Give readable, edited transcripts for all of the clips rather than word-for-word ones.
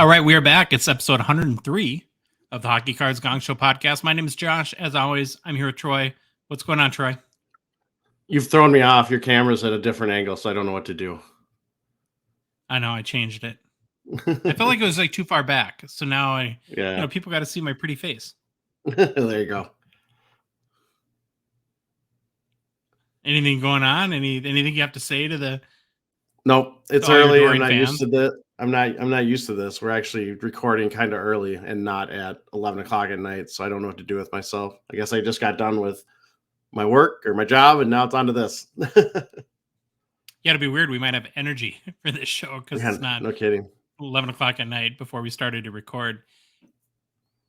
All right, we are back. It's episode 103 of the Hockey Cards Gongshow podcast. My name is Josh. As always, I'm here with Troy. What's going on, Troy? You've thrown me off. Your camera's at a different angle, so I don't know what to do. I know, I changed it. I felt like it was like too far back. So now people got to see my pretty face. There you go. Anything going on? Anything you have to say to the? Nope, it's early. I'm not used to that. I'm not used to this. We're actually recording kind of early and not at 11 o'clock at night, so I don't know what to do with myself. I guess I just got done with my work or my job, and now it's on to this. Yeah, it'd be weird. We might have energy for this show because it's not. No kidding. 11 o'clock at night before we started to record.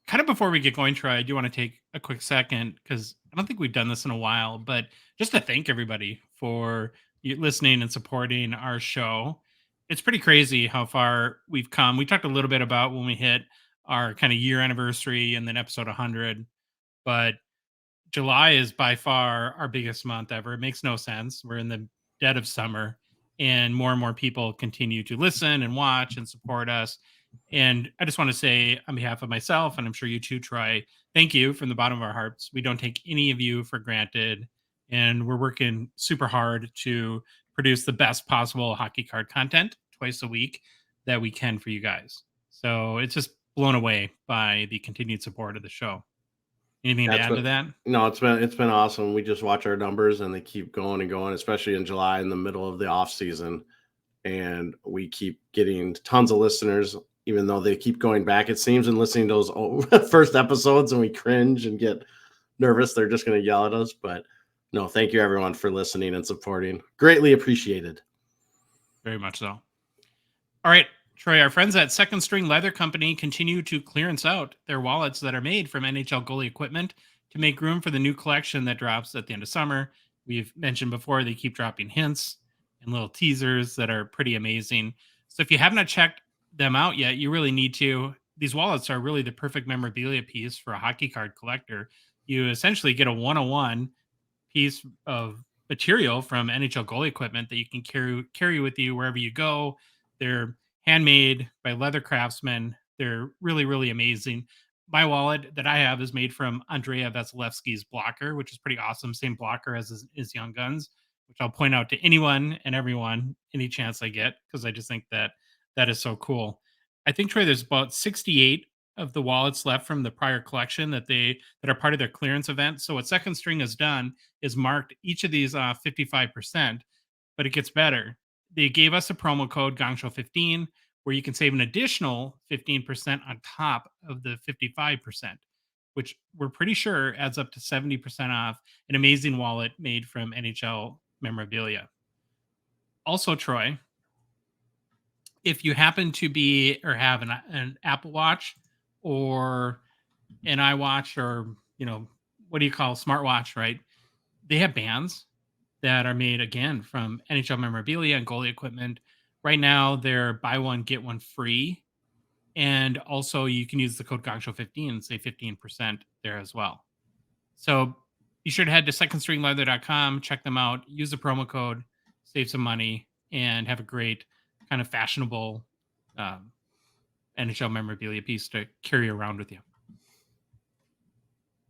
Kind of before we get going, Troy, I do want to take a quick second because I don't think we've done this in a while, but just to thank everybody for listening and supporting our show. It's pretty crazy how far we've come. We talked a little bit about when we hit our kind of year anniversary and then episode 100, but July is by far our biggest month ever. It makes no sense. We're in the dead of summer and more people continue to listen and watch and support us. And I just want to say on behalf of myself, and I'm sure you too, Troy, thank you from the bottom of our hearts. We don't take any of you for granted. And we're working super hard to produce the best possible hockey card content twice a week that we can for you guys. So it's just blown away by the continued support of the show. Anything to add to that? No, it's been awesome. We just watch our numbers and they keep going and going, especially in July in the middle of the off season. And we keep getting tons of listeners, even though they keep going back, it seems, and listening to those first episodes, and we cringe and get nervous. They're just going to yell at us. But no, thank you everyone for listening and supporting. Greatly appreciated. Very much so. All right, Troy, our friends at Second String Leather Company continue to clearance out their wallets that are made from NHL goalie equipment to make room for the new collection that drops at the end of summer. We've mentioned before, they keep dropping hints and little teasers that are pretty amazing. So if you have not checked them out yet, you really need to. These wallets are really the perfect memorabilia piece for a hockey card collector. You essentially get a 101 piece of material from NHL goalie equipment that you can carry with you wherever you go. They're handmade by leather craftsmen. They're really, really amazing. My wallet that I have is made from Andrea Vasilevsky's blocker, which is pretty awesome. Same blocker as his Young Guns, which I'll point out to anyone and everyone any chance I get, because I just think that is so cool. I think, Troy, there's about 68 of the wallets left from the prior collection that are part of their clearance event. So what Second String has done is marked each of these 55%, but it gets better. They gave us a promo code Gongshow15 where you can save an additional 15% on top of the 55%, which we're pretty sure adds up to 70% off an amazing wallet made from NHL memorabilia. Also, Troy, if you happen to be or have an Apple Watch or an iWatch or, what do you call a smartwatch, right? They have bands that are made, again, from NHL memorabilia and goalie equipment. Right now, they're buy one, get one free. And also, you can use the code Gongshow15 and save 15% there as well. So be sure to head to secondstringleather.com, check them out, use the promo code, save some money, and have a great kind of fashionable NHL memorabilia piece to carry around with you.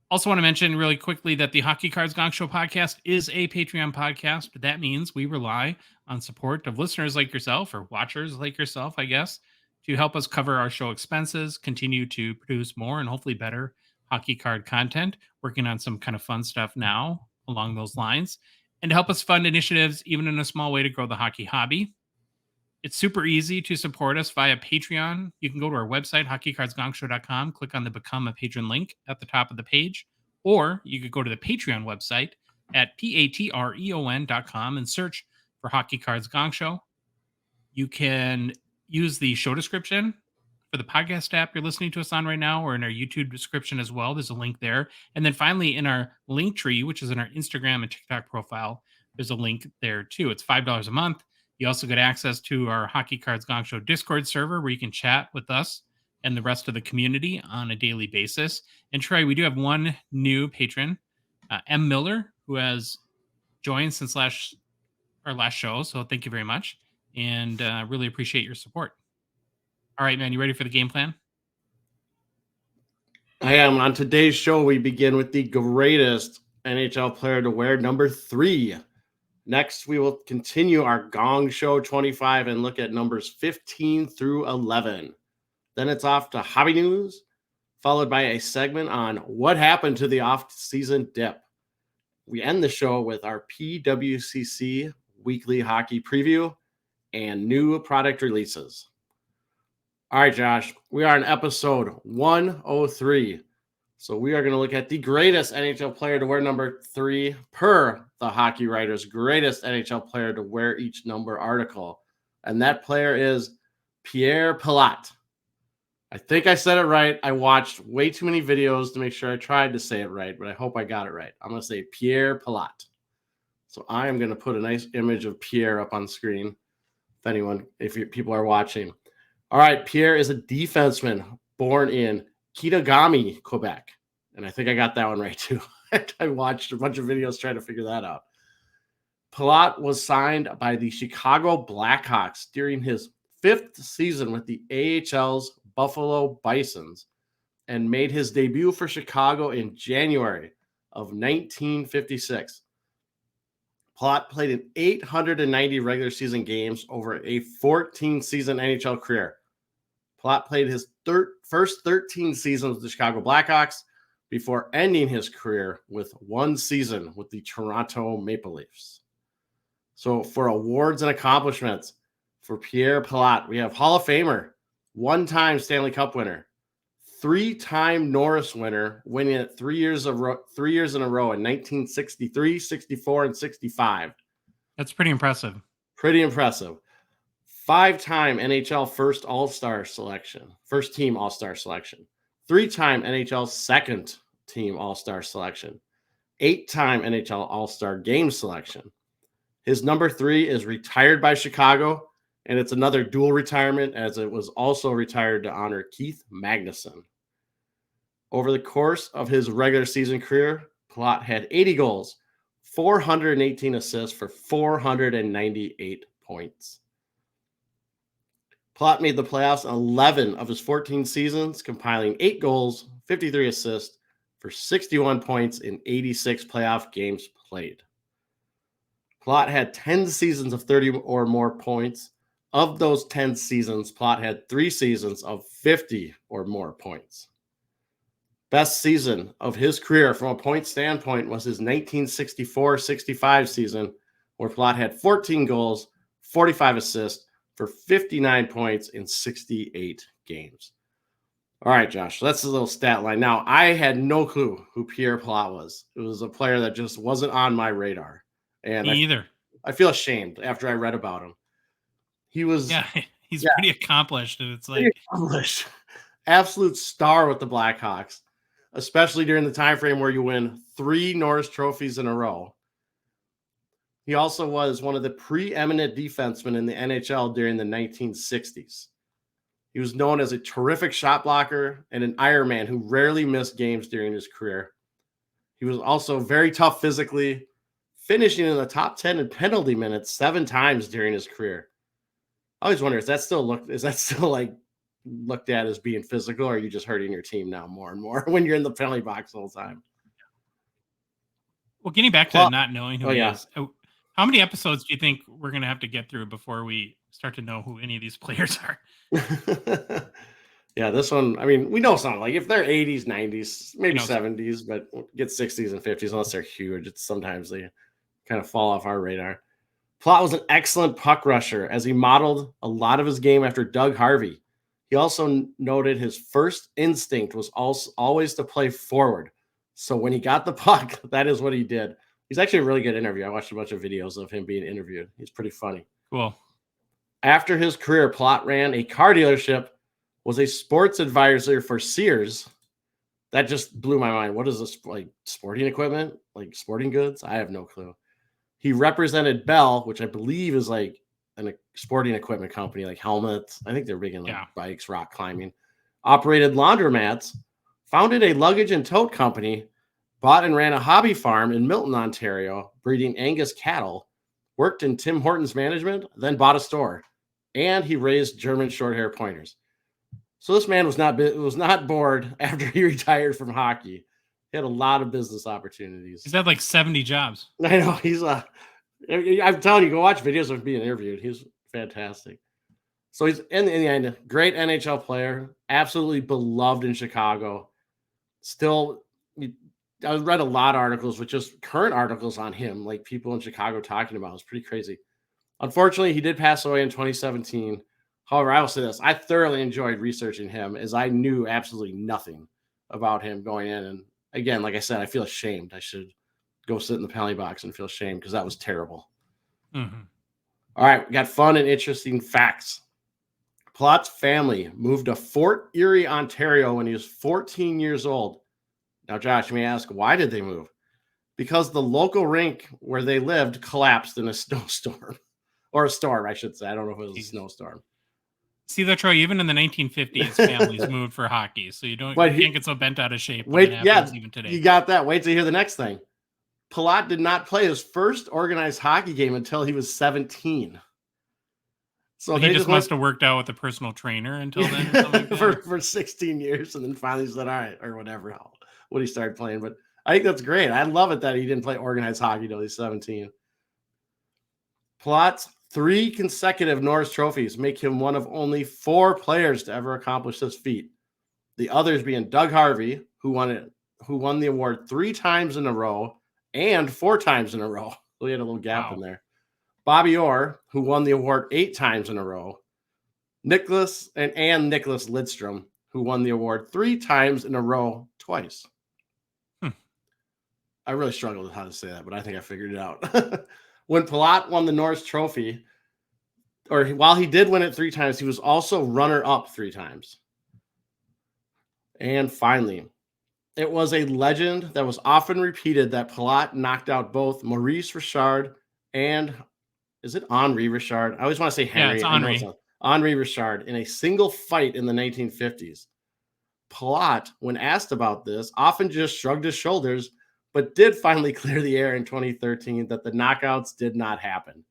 Also want to mention really quickly that the Hockey Cards Gongshow podcast is a Patreon podcast. That means we rely on support of listeners like yourself, or watchers like yourself, I guess, to help us cover our show expenses, continue to produce more and hopefully better hockey card content, working on some kind of fun stuff now along those lines, and to help us fund initiatives, even in a small way, to grow the hockey hobby. It's super easy to support us via Patreon. You can go to our website, hockeycardsgongshow.com, click on the Become a Patron link at the top of the page, or you could go to the Patreon website at patreon.com and search for Hockey Cards Gongshow. You can use the show description for the podcast app you're listening to us on right now, or in our YouTube description as well. There's a link there. And then finally, in our link tree, which is in our Instagram and TikTok profile, there's a link there too. It's $5 a month. You also get access to our Hockey Cards Gongshow Discord server where you can chat with us and the rest of the community on a daily basis. And Troy, we do have one new patron, M. Miller, who has joined since our last show. So thank you very much. And really appreciate your support. All right, man. You ready for the game plan? I am. On today's show, we begin with the greatest NHL player to wear, number 3. Next, we will continue our Gong Show 25 and look at numbers 15 through 11. Then it's off to hobby news, followed by a segment on what happened to the off-season dip. We end the show with our PWCC Weekly Hockey Preview and new product releases. All right, Josh, we are on episode 103. So we are going to look at the greatest NHL player to wear number 3 per the Hockey Writers' greatest NHL player to wear each number article. And that player is Pierre Pilote. I think I said it right. I watched way too many videos to make sure I tried to say it right, but I hope I got it right. I'm going to say Pierre Pilote. So I am going to put a nice image of Pierre up on screen if people are watching. All right, Pierre is a defenseman born in Kitagami, Quebec. And I think I got that one right too. I watched a bunch of videos trying to figure that out. Pilote was signed by the Chicago Blackhawks during his 5th season with the AHL's Buffalo Bisons and made his debut for Chicago in January of 1956. Pilote played in 890 regular season games over a 14-season NHL career. Pilote played his first 13 seasons with the Chicago Blackhawks before ending his career with 1 season with the Toronto Maple Leafs. So for awards and accomplishments for Pierre Pilote, we have Hall of Famer, 1-time Stanley Cup winner, 3-time Norris winner, winning it 3 years in a row in 1963, 64, and 65. That's pretty impressive. Pretty impressive. 5-time NHL first team All-Star selection, 3-time NHL second team All-Star selection, 8-time NHL All-Star game selection. His number 3 is retired by Chicago, and it's another dual retirement as it was also retired to honor Keith Magnuson. Over the course of his regular season career, Pilote had 80 goals, 418 assists for 498 points. Pilote made the playoffs 11 of his 14 seasons, compiling 8 goals, 53 assists for 61 points in 86 playoff games played. Pilote had 10 seasons of 30 or more points. Of those 10 seasons, Pilote had 3 seasons of 50 or more points. Best season of his career from a point standpoint was his 1964-65 season, where Pilote had 14 goals, 45 assists for 59 points in 68 games. All right, Josh, that's a little stat line. Now, I had no clue who Pierre Pilote was. It was a player that just wasn't on my radar. And Me either. I feel ashamed after I read about him. He's pretty accomplished. And it's like accomplished. Absolute star with the Blackhawks, especially during the time frame where you win 3 Norris trophies in a row. He also was one of the preeminent defensemen in the NHL during the 1960s. He was known as a terrific shot blocker and an Ironman who rarely missed games during his career. He was also very tough physically, finishing in the top 10 in penalty minutes 7 times during his career. I always wonder, is that still looked at as being physical, or are you just hurting your team now more and more when you're in the penalty box the whole time? Well, getting back to not knowing who he is, how many episodes do you think we're going to have to get through before we start to know who any of these players are? Yeah, this one, I mean, we know some, like if they're 80s, 90s, maybe 70s, but get 60s and 50s, unless they're huge, it's sometimes they kind of fall off our radar. Pilote was an excellent puck rusher as he modeled a lot of his game after Doug Harvey. He also noted his first instinct was always to play forward. So when he got the puck, that is what he did. He's actually a really good interview. I watched a bunch of videos of him being interviewed. He's pretty funny. Cool. After his career, Pilote ran a car dealership, was a sports advisor for Sears. That just blew my mind. What is this, like sporting equipment? Like sporting goods? I have no clue. He represented Bell, which I believe is like a sporting equipment company, like helmets. I think they're big in bikes, rock climbing. Operated laundromats, founded a luggage and tote company, bought and ran a hobby farm in Milton, Ontario, breeding Angus cattle, worked in Tim Hortons management, then bought a store, and he raised German short hair pointers. So this man was not bored after he retired from hockey. He had a lot of business opportunities. He's had like 70 jobs. I know he's I'm telling you, go watch videos of him being interviewed. He's fantastic. So he's in the end, great NHL player, absolutely beloved in Chicago. Still, I read a lot of articles with just current articles on him, like people in Chicago talking about it. It's pretty crazy. Unfortunately, he did pass away in 2017. However, I will say this: I thoroughly enjoyed researching him, as I knew absolutely nothing about him going in. And again, like I said, I feel ashamed. I should go sit in the penalty box and feel ashamed because that was terrible. Mm-hmm. All right, we got fun and interesting facts. Palat's family moved to Fort Erie, Ontario when he was 14 years old. Now, Josh, you may ask, why did they move? Because the local rink where they lived collapsed in a snowstorm. Or a storm, I should say. I don't know if it was a snowstorm. See that, Troy? Even in the 1950s, families moved for hockey, so you can't get so bent out of shape. Even today. You got that. Wait till you hear the next thing. Palat did not play his first organized hockey game until he was 17. So he just must have worked out with a personal trainer until then, or something like that. for 16 years, and then finally said, "All right," or whatever when he started playing. But I think that's great. I love it that he didn't play organized hockey until he's 17. Palat's 3 consecutive Norris trophies make him one of only 4 players to ever accomplish this feat. The others being Doug Harvey, who won the award 3 times in a row and 4 times in a row. So he had a little gap in there. Bobby Orr, who won the award 8 times in a row. Nicholas Lidstrom, who won the award 3 times in a row twice. I really struggled with how to say that, but I think I figured it out. When Palat won the Norris Trophy, or while he did win it 3 times, he was also runner-up 3 times. And finally, it was a legend that was often repeated that Palat knocked out both Maurice Richard and, is it Henri Richard? I always want to say Henry. Yeah, it's Henri. Henri Richard in a single fight in the 1950s. Palat, when asked about this, often just shrugged his shoulders, but did finally clear the air in 2013 that the knockouts did not happen.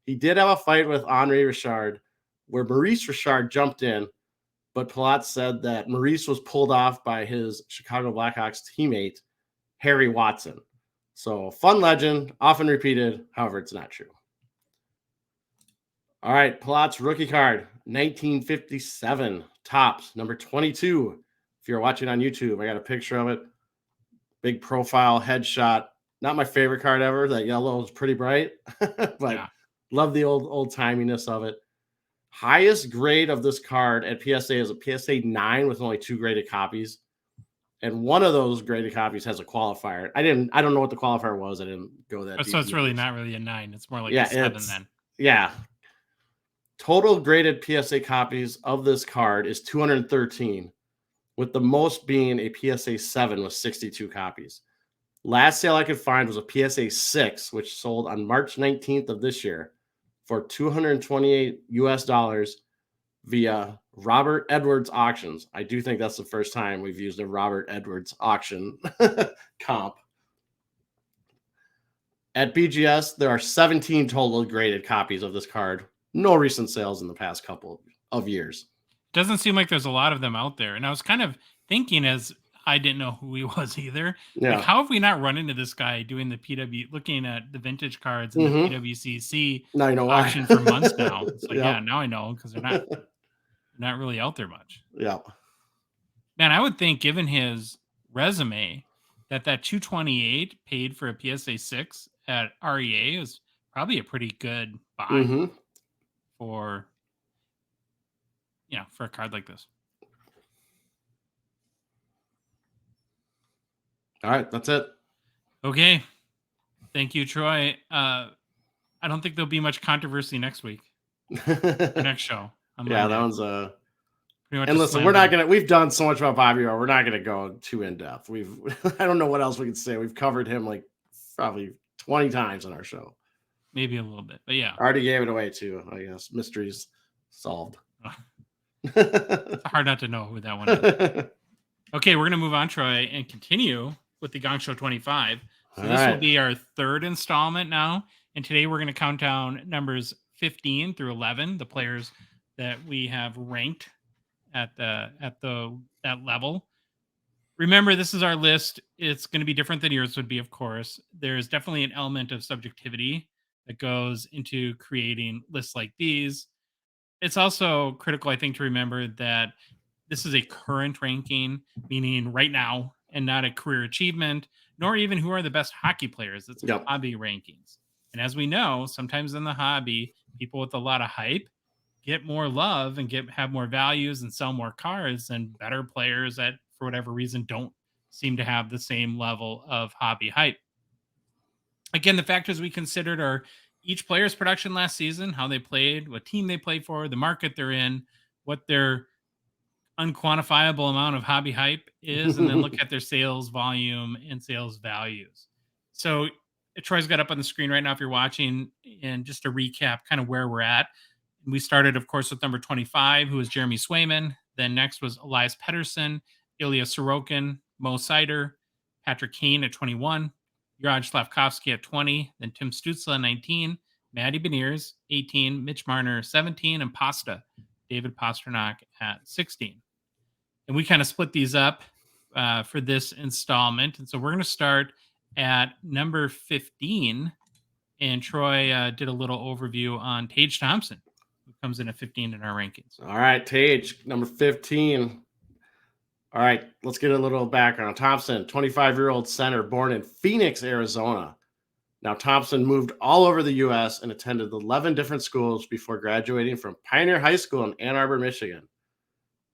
He did have a fight with Henri Richard where Maurice Richard jumped in, but Palat said that Maurice was pulled off by his Chicago Blackhawks teammate, Harry Watson. So, fun legend, often repeated. However, it's not true. All right, Palat's rookie card, 1957, Topps, number 22. If you're watching on YouTube, I got a picture of it. Big profile, headshot. Not my favorite card ever. That yellow is pretty bright, but love the old timiness of it. Highest grade of this card at PSA is a PSA 9 with only 2 graded copies. And one of those graded copies has a qualifier. I don't know what the qualifier was. I didn't go that deep. So it's really not really a 9. It's more like a 7 then. Yeah. Total graded PSA copies of this card is 213, with the most being a PSA 7 with 62 copies. Last sale I could find was a PSA 6, which sold on March 19th of this year for $228 via Robert Edwards Auctions. I do think that's the first time we've used a Robert Edwards auction comp. At BGS, there are 17 total graded copies of this card. No recent sales in the past couple of years. Doesn't seem like there's a lot of them out there. And I was kind of thinking, as I didn't know who he was either. Yeah. Like, how have we not run into this guy doing the looking at the vintage cards and the PWCC auction for months now? It's like, now I know, because they're not really out there much. Yeah. Man, I would think, given his resume, that 228 paid for a PSA 6 at REA is probably a pretty good buy for a card like this. All right, that's it. Okay. Thank you, Troy. I don't think there'll be much controversy next week. Next show. Yeah, that one's pretty much. And listen, we've done so much about Bobby Orr. We're not gonna go too in depth. I don't know what else we can say. We've covered him like probably 20 times on our show. Maybe a little bit, but yeah. Already gave it away too, I guess. Mysteries solved. It's hard not to know who that one is. Okay, we're gonna move on, Troy, and continue with the Gongshow 25. So this will be our 3rd installment now. And today we're going to count down numbers 15 through 11, the players that we have ranked at that level. Remember, this is our list. It's going to be different than yours would be, of course. There's definitely an element of subjectivity that goes into creating lists like these. It's also critical, I think, to remember that this is a current ranking, meaning right now, and not a career achievement, nor even who are the best hockey players. It's Yep. hobby rankings. And as we know, sometimes in the hobby, people with a lot of hype get more love and have more values and sell more cards than better players that, for whatever reason, don't seem to have the same level of hobby hype. Again, the factors we considered are each player's production last season, how they played, what team they played for, the market they're in, what their unquantifiable amount of hobby hype is, and then look at their sales volume and sales values. So Troy's got up on the screen right now if you're watching, and just to recap kind of where we're at. We started, of course, with number 25, who was Jeremy Swayman. Then next was Elias Pettersson, Ilya Sorokin, Mo Seider, Patrick Kane at 21, Juraj Slavkovsky at 20, then Tim Stützle at 19, Matty Beniers, 18, Mitch Marner, 17, and David Pastrnak at 16. And we kind of split these up for this installment. And so we're going to start at number 15. And Troy did a little overview on Paige Thompson, who comes in at 15 in our rankings. All right, Paige, number 15. All right, let's get a little background. Thompson, 25-year-old center, born in Phoenix, Arizona. Now, Thompson moved all over the U.S. and attended 11 different schools before graduating from Pioneer High School in Ann Arbor, Michigan.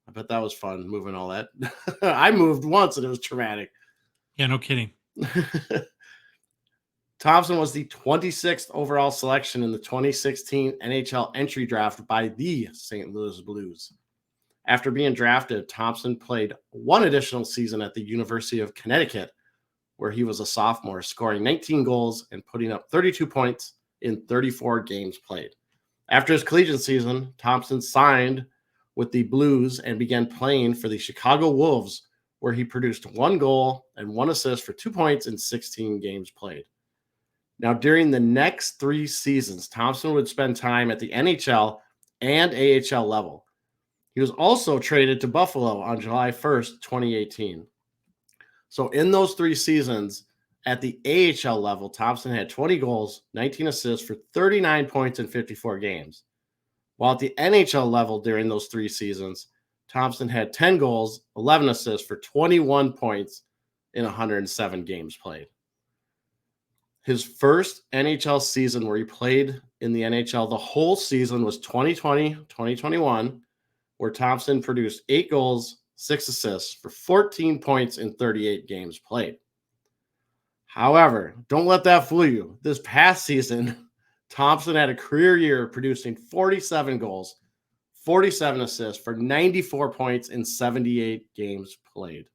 I bet that was fun, moving all that. I moved once, and it was traumatic. Yeah, no kidding. Thompson was the 26th overall selection in the 2016 NHL entry draft by the St. Louis Blues. After being drafted, Thompson played one additional season at the University of Connecticut, where he was a sophomore, scoring 19 goals and putting up 32 points in 34 games played. After his collegiate season, Thompson signed with the Blues and began playing for the Chicago Wolves, where he produced 1 goal and 1 assist for 2 points in 16 games played. Now, during the next 3 seasons, Thompson would spend time at the NHL and AHL level. He was also traded to Buffalo on July 1st, 2018. So in those 3 seasons at the AHL level, Thompson had 20 goals, 19 assists for 39 points in 54 games. While at the NHL level during those 3 seasons, Thompson had 10 goals, 11 assists for 21 points in 107 games played. His first NHL season where he played in the NHL the whole season was 2020-2021, where Thompson produced 8 goals, 6 assists for 14 points in 38 games played. However, don't let that fool you. This past season, Thompson had a career year producing 47 goals, 47 assists for 94 points in 78 games played.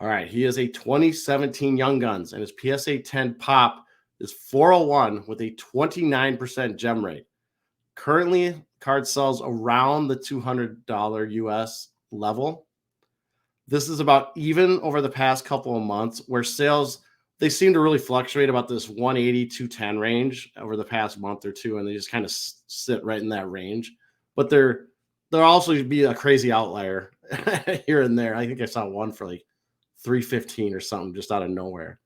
All right, he is a 2017 Young Guns, and his PSA 10 pop is 401 with a 29% gem rate. Currently, card sells around the $200 US level. This is about even over the past couple of months, where sales, they seem to really fluctuate about this 180, 210 range over the past month or two, and they just kind of sit right in that range. But there'll also be a crazy outlier here and there. I think I saw one for like 315 or something just out of nowhere.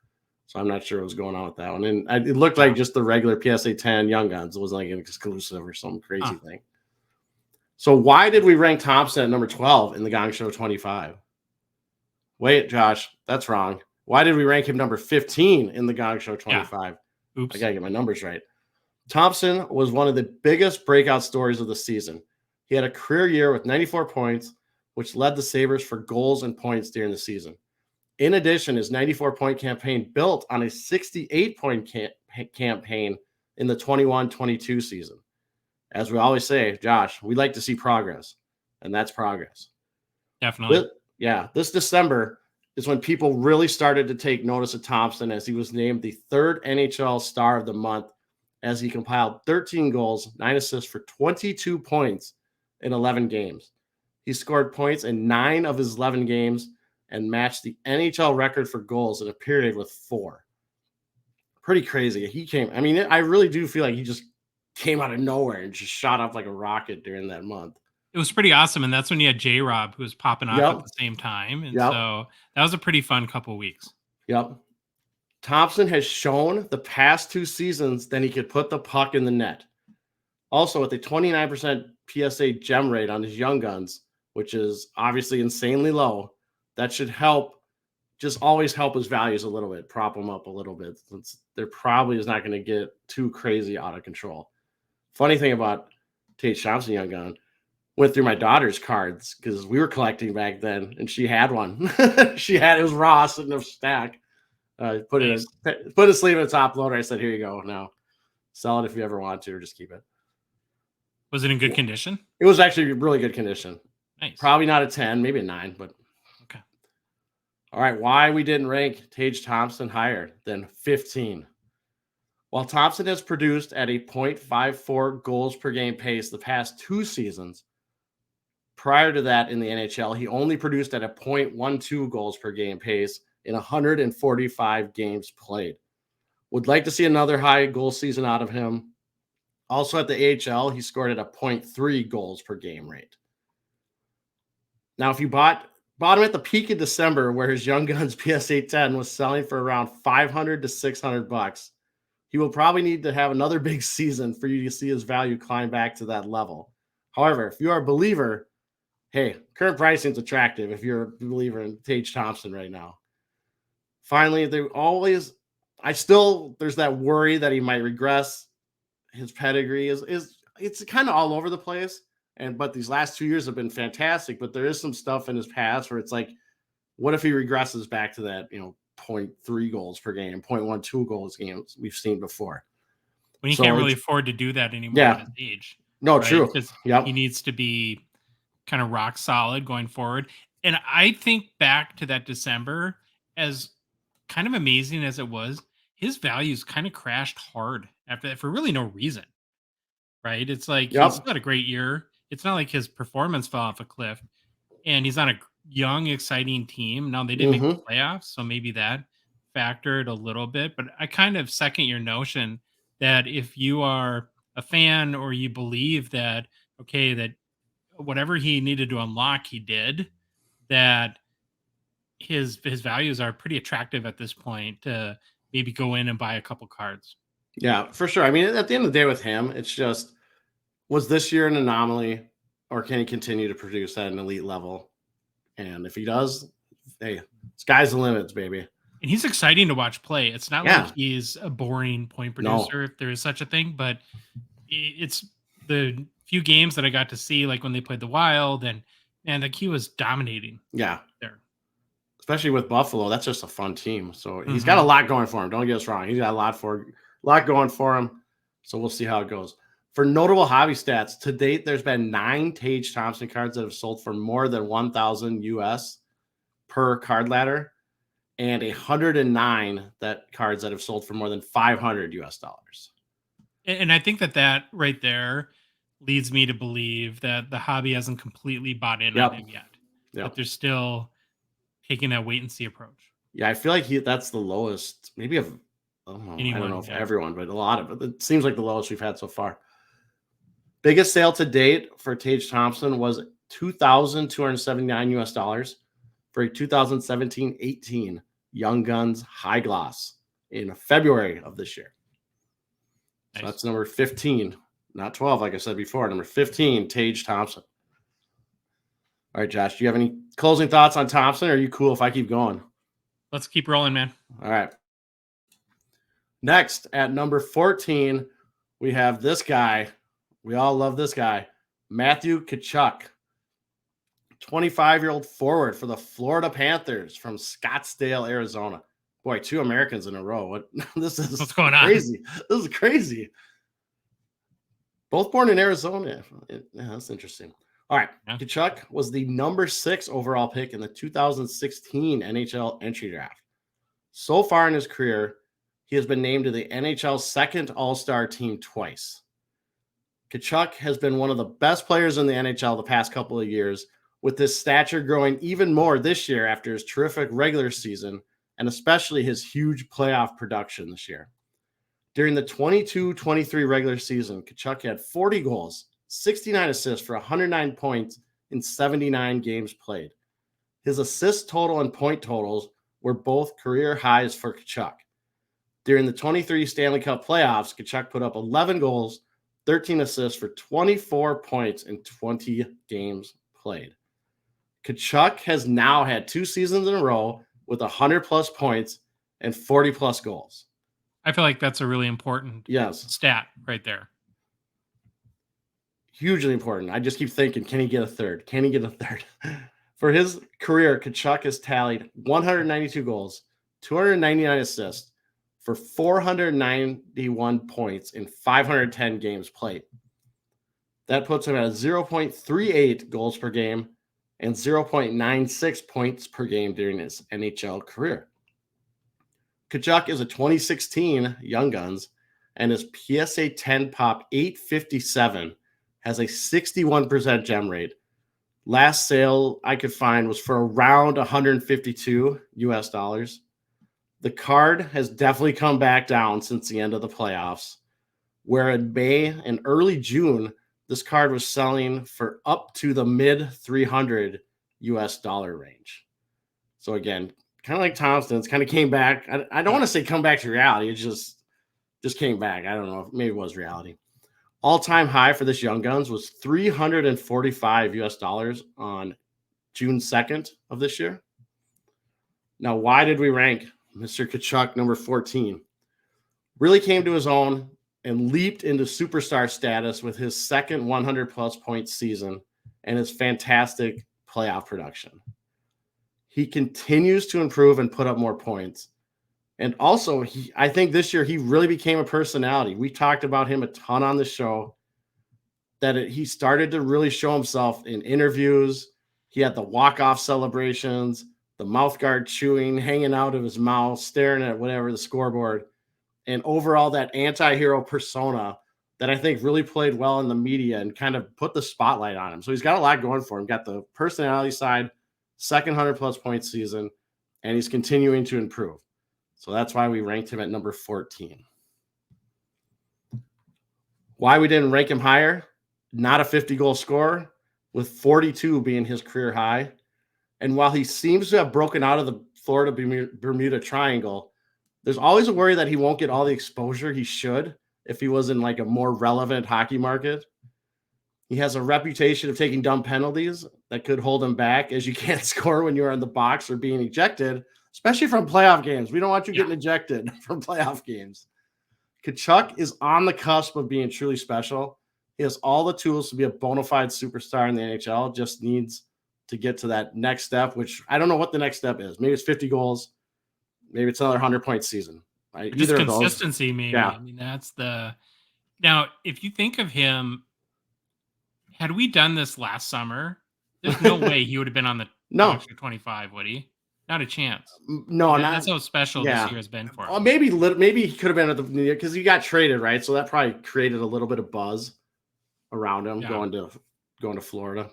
So I'm not sure what was going on with that one. And it looked like just the regular PSA 10 Young Guns. It wasn't like an exclusive or some crazy thing. So why did we rank Thompson at number 12 in the Gong Show 25? Wait, Josh, that's wrong. Why did we rank him number 15 in the Gong Show 25? Yeah. Oops. I got to get my numbers right. Thompson was one of the biggest breakout stories of the season. He had a career year with 94 points, which led the Sabres for goals and points during the season. In addition, his 94-point campaign built on a 68-point campaign in the 21-22 season. As we always say, Josh, we like to see progress, and that's progress. Definitely. This December is when people really started to take notice of Thompson, as he was named the 3rd NHL Star of the Month, as he compiled 13 goals, 9 assists for 22 points in 11 games. He scored points in 9 of his 11 games and matched the NHL record for goals in a period with 4. Pretty crazy. I really do feel like he just came out of nowhere and just shot up like a rocket during that month. It was pretty awesome, and that's when you had J-Rob, who was popping off at Yep. the same time, and Yep. so that was a pretty fun couple weeks. Yep. Thompson has shown the past 2 seasons that he could put the puck in the net. Also, with a 29% PSA gem rate on his young guns, which is obviously insanely low, that should help, just always help his values a little bit, prop them up a little bit. Since there probably is not going to get too crazy out of control. Funny thing about Paige Thompson young gun, went through my daughter's cards because we were collecting back then, and she had one. It was raw sitting in a stack. Put a sleeve in a top loader. I said, "Here you go. Now, sell it if you ever want to, or just keep it." Was it in good condition? It was actually really good condition. Nice. Probably not a 10, maybe a 9, but okay. All right, why we didn't rank Paige Thompson higher than 15? While Thompson has produced at a .54 goals per game pace the past 2 seasons, prior to that in the NHL, he only produced at a .12 goals per game pace in 145 games played. Would like to see another high goal season out of him. Also at the AHL, he scored at a .3 goals per game rate. Now, if you bought him at the peak of December, where his Young Guns PSA 10 was selling for around $500 to $600, he will probably need to have another big season for you to see his value climb back to that level. However, if you are a believer, hey, current pricing is attractive if you're a believer in Paige Thompson right now. Finally, there's that worry that he might regress. His pedigree it's kind of all over the place. But these last 2 years have been fantastic, but there is some stuff in his past where it's like, what if he regresses back to that, 0.3 goals per game, 0.12 goals games we've seen before. When he can't really afford to do that anymore at his age. No, right? True. Because he needs to be kind of rock solid going forward. And I think back to that December, as kind of amazing as it was, his values kind of crashed hard after that for really no reason. Right? It's like he's got a great year. It's not like his performance fell off a cliff, and he's on a young, exciting team. Now they didn't make the playoffs, so maybe that factored a little bit. But I kind of second your notion that if you are a fan or you believe that, that whatever he needed to unlock, he did, that his values are pretty attractive at this point to maybe go in and buy a couple cards. Yeah, for sure. I mean, at the end of the day with him, it's just, was this year an anomaly, or can he continue to produce at an elite level? And if he does, hey, sky's the limits, baby. And he's exciting to watch play. It's not like he's a boring point producer, if there is such a thing, but it's the few games that I got to see, like when they played the Wild, and like he was dominating. Yeah. There. Especially with Buffalo. That's just a fun team. So he's got a lot going for him. Don't get us wrong. He's got a lot going for him. So we'll see how it goes. For notable hobby stats, to date, there's been 9 Paige Thompson cards that have sold for more than 1,000 US per card ladder, and 109 cards that have sold for more than $500 US. And I think that right there leads me to believe that the hobby hasn't completely bought in on him yet. But they're still taking a wait and see approach. Yeah, I feel like that's the lowest, maybe of I don't know if everyone, but a lot of it. It seems like the lowest we've had so far. Biggest sale to date for Paige Thompson was $2,279 US for a 2017-18 Young Guns High Gloss in February of this year. Nice. So that's number 15, not 12, like I said before. Number 15, Paige Thompson. All right, Josh, do you have any closing thoughts on Thompson, or are you cool if I keep going? Let's keep rolling, man. All right. Next, at number 14, we have this guy. We all love this guy, Matthew Kachuk, 25-year-old forward for the Florida Panthers from Scottsdale, Arizona. Boy, 2 Americans in a row. What's going on? Crazy. This is crazy. Both born in Arizona. Yeah, that's interesting. All right. Yeah. Kachuk was the number 6 overall pick in the 2016 NHL entry draft. So far in his career, he has been named to the NHL's second All-Star team twice. Kachuk has been one of the best players in the NHL the past couple of years, with his stature growing even more this year after his terrific regular season, and especially his huge playoff production this year. During the 22-23 regular season, Kachuk had 40 goals, 69 assists for 109 points in 79 games played. His assist total and point totals were both career highs for Kachuk. During the 23 Stanley Cup playoffs, Kachuk put up 11 goals, 13 assists for 24 points in 20 games played. Kachuk has now had 2 seasons in a row with 100-plus points and 40-plus goals. I feel like that's a really important stat right there. Hugely important. I just keep thinking, can he get a third? Can he get a third? For his career, Kachuk has tallied 192 goals, 299 assists for 491 points in 510 games played. That puts him at 0.38 goals per game and 0.96 points per game during his NHL career. Kachuk is a 2016 Young Guns, and his PSA 10 pop 857 has a 61% gem rate. Last sale I could find was for around $152 US. The card has definitely come back down since the end of the playoffs, where in May and early June, this card was selling for up to the mid $300 US range. So again, kind of like Thompson, it's kind of came back. I don't want to say come back to reality. It just came back. I don't know. Maybe it was reality. All-time high for this Young Guns was $345 US on June 2nd of this year. Now, why did we rank Mr. Kachuk number 14? Really came to his own and leaped into superstar status with his second 100-plus point season and his fantastic playoff production. He continues to improve and put up more points. And also, I think this year he really became a personality. We talked about him a ton on the show, that he started to really show himself in interviews. He had the walk-off celebrations, the mouth guard chewing, hanging out of his mouth, staring at whatever the scoreboard. And overall, that anti-hero persona that I think really played well in the media and kind of put the spotlight on him. So he's got a lot going for him. Got the personality side, second 100-plus point season, and he's continuing to improve. So that's why we ranked him at number 14. Why we didn't rank him higher? Not a 50-goal scorer, with 42 being his career high. And while he seems to have broken out of the Florida Bermuda Triangle, there's always a worry that he won't get all the exposure he should if he was in like a more relevant hockey market. He has a reputation of taking dumb penalties that could hold him back, as you can't score when you're in the box or being ejected, especially from playoff games. We don't want you getting ejected from playoff games. Kachuk is on the cusp of being truly special. He has all the tools to be a bona fide superstar in the NHL, just needs to get to that next step, which I don't know what the next step is. Maybe it's 50 goals. Maybe it's another 100-point season. Right? Just either consistency, maybe. Yeah. I mean, that's the – now, if you think of him, had we done this last summer, there's no way he would have been on the Gongshow 25, would he? Not a chance. No, that's how special this year has been for him. Maybe he could have been at the New Year because he got traded, right? So that probably created a little bit of buzz around him going to Florida.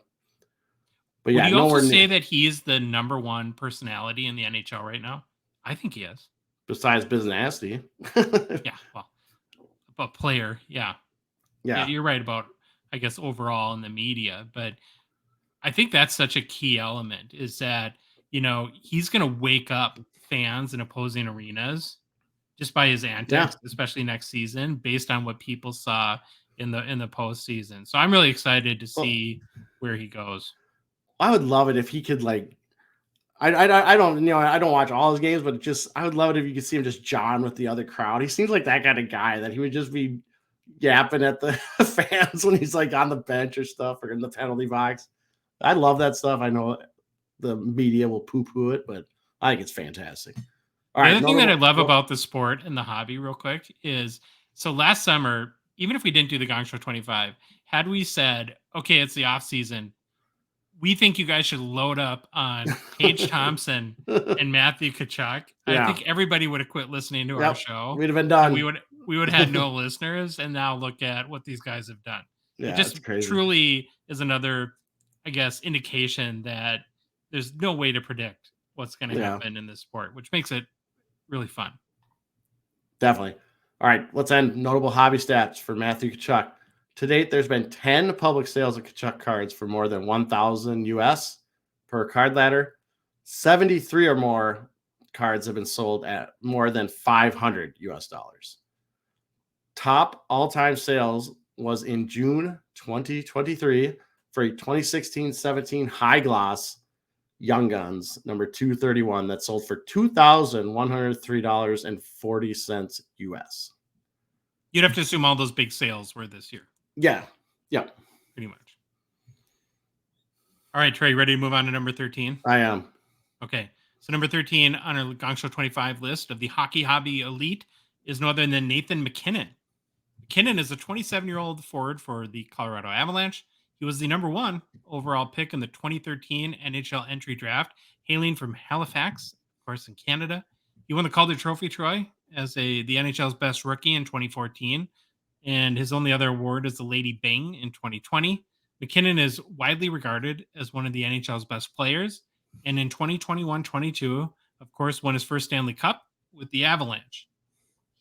But would you also say that he's the number one personality in the NHL right now? I think he is. Besides Biz Nasty. Yeah, well, a player, yeah, you're right about, I guess, overall in the media. But I think that's such a key element is that, you know, he's going to wake up fans in opposing arenas just by his antics, especially next season, based on what people saw in the postseason. So I'm really excited to see where he goes. I would love it if he could, like, I don't watch all his games, but I would love it if you could see him just John with the other crowd. He seems like that kind of guy that he would just be yapping at the fans when he's like on the bench or stuff or in the penalty box. I love that stuff. I know the media will poo-poo it, but I think it's fantastic. All right, the other thing that I love about the sport and the hobby real quick is, so last summer, even if we didn't do the Gongshow 25, had we said, okay, it's the off season, we think you guys should load up on Paige Thompson and Matthew Kachuk, I think everybody would have quit listening to our show. We'd have been done. We would have had no listeners, and now look at what these guys have done. Yeah, it just truly is another, I guess, indication that there's no way to predict what's going to happen in this sport, which makes it really fun. Definitely. All right, let's end notable hobby stats for Matthew Kachuk. To date, there's been 10 public sales of Kachuk cards for more than 1,000 US per card ladder. 73 or more cards have been sold at more than 500 US dollars. Top all-time sales was in June 2023 for a 2016-17 high gloss Young Guns number 231 that sold for $2,103.40 US. You'd have to assume all those big sales were this year. Yeah. Yep. Pretty much. All right, Trey, ready to move on to number 13? I am. Okay. So number 13 on our Gongshow 25 list of the Hockey Hobby Elite is no other than Nathan McKinnon. McKinnon is a 27-year-old forward for the Colorado Avalanche. He was the number 1 overall pick in the 2013 NHL entry draft, hailing from Halifax, of course, in Canada. He won the Calder Trophy, Troy, as the NHL's best rookie in 2014, and his only other award is the Lady Byng in 2020. McKinnon is widely regarded as one of the NHL's best players, and in 2021-22, of course, won his first Stanley Cup with the Avalanche.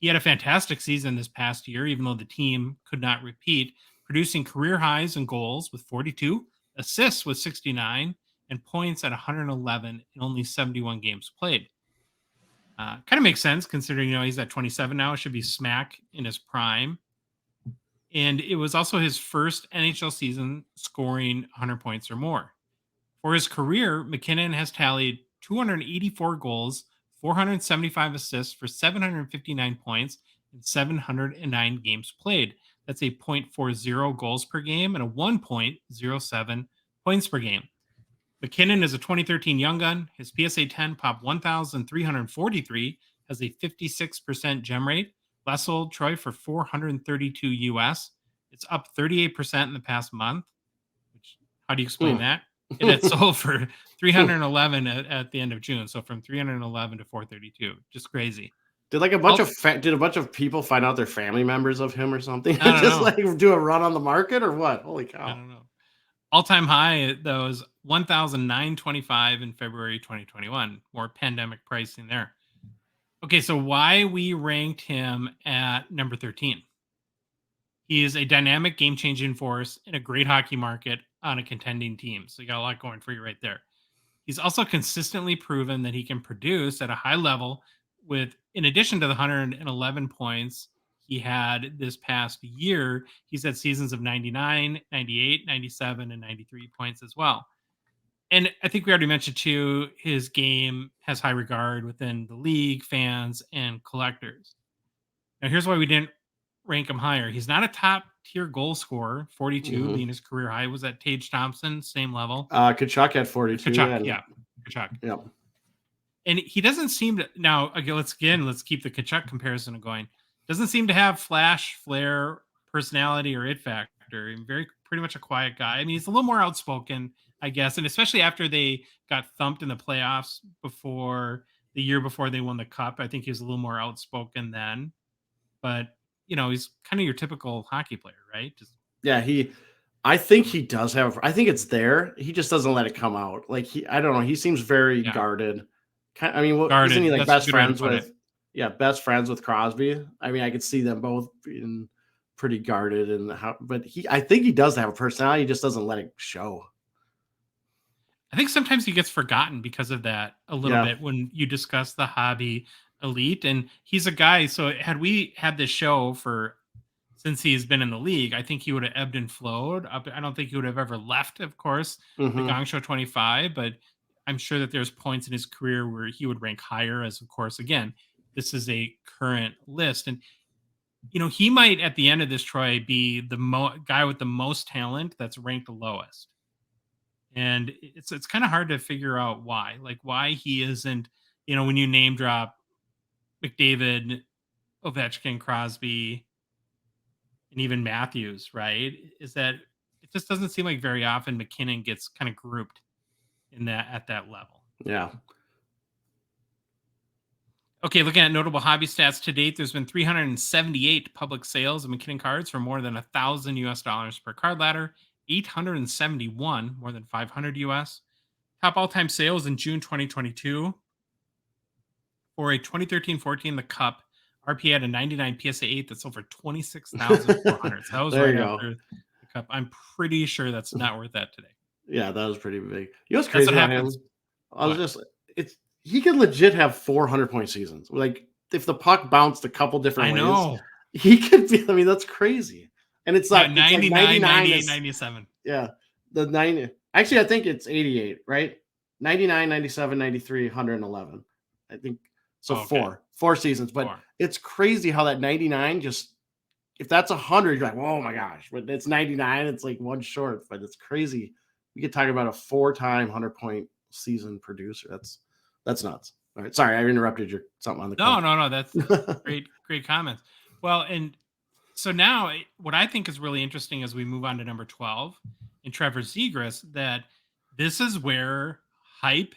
He had a fantastic season this past year, even though the team could not repeat, producing career highs in goals with 42, assists with 69, and points at 111 in only 71 games played. Kind of makes sense considering, he's at 27 now. It should be smack in his prime. And it was also his first NHL season scoring 100 points or more. For his career, McKinnon has tallied 284 goals, 475 assists for 759 points in 709 games played. That's a .40 goals per game and a 1.07 points per game. McKinnon is a 2013 Young Gun. His PSA 10 pop 1,343 has a 56% gem rate. Last sold, Troy, for 432 US. It's up 38% in the past month. How do you explain that? It had sold for 311 at the end of June. So from 311 to 432. Just crazy. Did like a bunch of people find out they're family members of him or something? I don't know. Like do a run on the market or what? Holy cow. I don't know. All-time high, though, is 1,925 in February 2021. More pandemic pricing there. Okay, so why we ranked him at number 13? He is a dynamic, game-changing force in a great hockey market on a contending team. So you got a lot going for you right there. He's also consistently proven that he can produce at a high level with, in addition to the 111 points he had this past year, he's had seasons of 99, 98, 97, and 93 points as well. And I think we already mentioned, too, his game has high regard within the league, fans, and collectors. Now, here's why we didn't rank him higher. He's not a top-tier goal scorer, 42 being his career high. Was that Paige Thompson, same level? Kachuk had 42. Kachuk. Yep. And he doesn't seem to... Now, let's keep the Kachuk comparison going. Doesn't seem to have flash, flair, personality, or it factor. Pretty much a quiet guy. I mean, he's a little more outspoken, I guess, and especially after they got thumped in the playoffs the year before they won the cup. I think he was a little more outspoken then. But, he's kind of your typical hockey player, right? I think he does have, I think it's there. He just doesn't let it come out. Like I don't know. He seems very guarded. Guarded. Isn't he like best friends with Crosby? I mean, I could see them both being pretty guarded but I think he does have a personality. He just doesn't let it show. I think sometimes he gets forgotten because of that a little bit when you discuss the hobby elite. And he's a guy. So had we had this show since he's been in the league, I think he would have ebbed and flowed. I don't think he would have ever left, of course, the Gongshow 25, but I'm sure that there's points in his career where he would rank higher as, of course, again, this is a current list. And, he might at the end of this, Troy, be the guy with the most talent that's ranked the lowest. And it's kind of hard to figure out why. Like why he isn't, when you name drop McDavid, Ovechkin, Crosby, and even Matthews, right? Is that it just doesn't seem like very often McKinnon gets kind of grouped at that level. Yeah. Okay, looking at notable hobby stats to date, there's been 378 public sales of McKinnon cards for more than $1,000 per card ladder, 871, more than 500 US. Top all-time sales in June 2022 for a 2013-14 The Cup RP had a 99 PSA 8 that sold for 26,400. So that was There right you go. after the cup. I'm pretty sure that's not worth that today. Yeah, that was pretty big. You know what's That's crazy what about happens. him? I was What? just he could legit have 400-point seasons. Like if the puck bounced a couple different I ways, know. he could be. I mean, that's crazy. And it's Yeah, like 99, 99 98, is 97. yeah. The 90 actually I think it's 88, right? 99, 97, 93, 111. I think so. Oh, okay. Four seasons. But 4. it's crazy how that 99 just if that's 100, you're like, oh my gosh, but it's 99, it's like one short, but it's crazy. We could talk about a 4-time 100-point season producer. That's nuts. All right, sorry, I interrupted your something on the No. That's great comments. Well, and so now what I think is really interesting as we move on to number 12 in Trevor Ziegler, that this is where hype,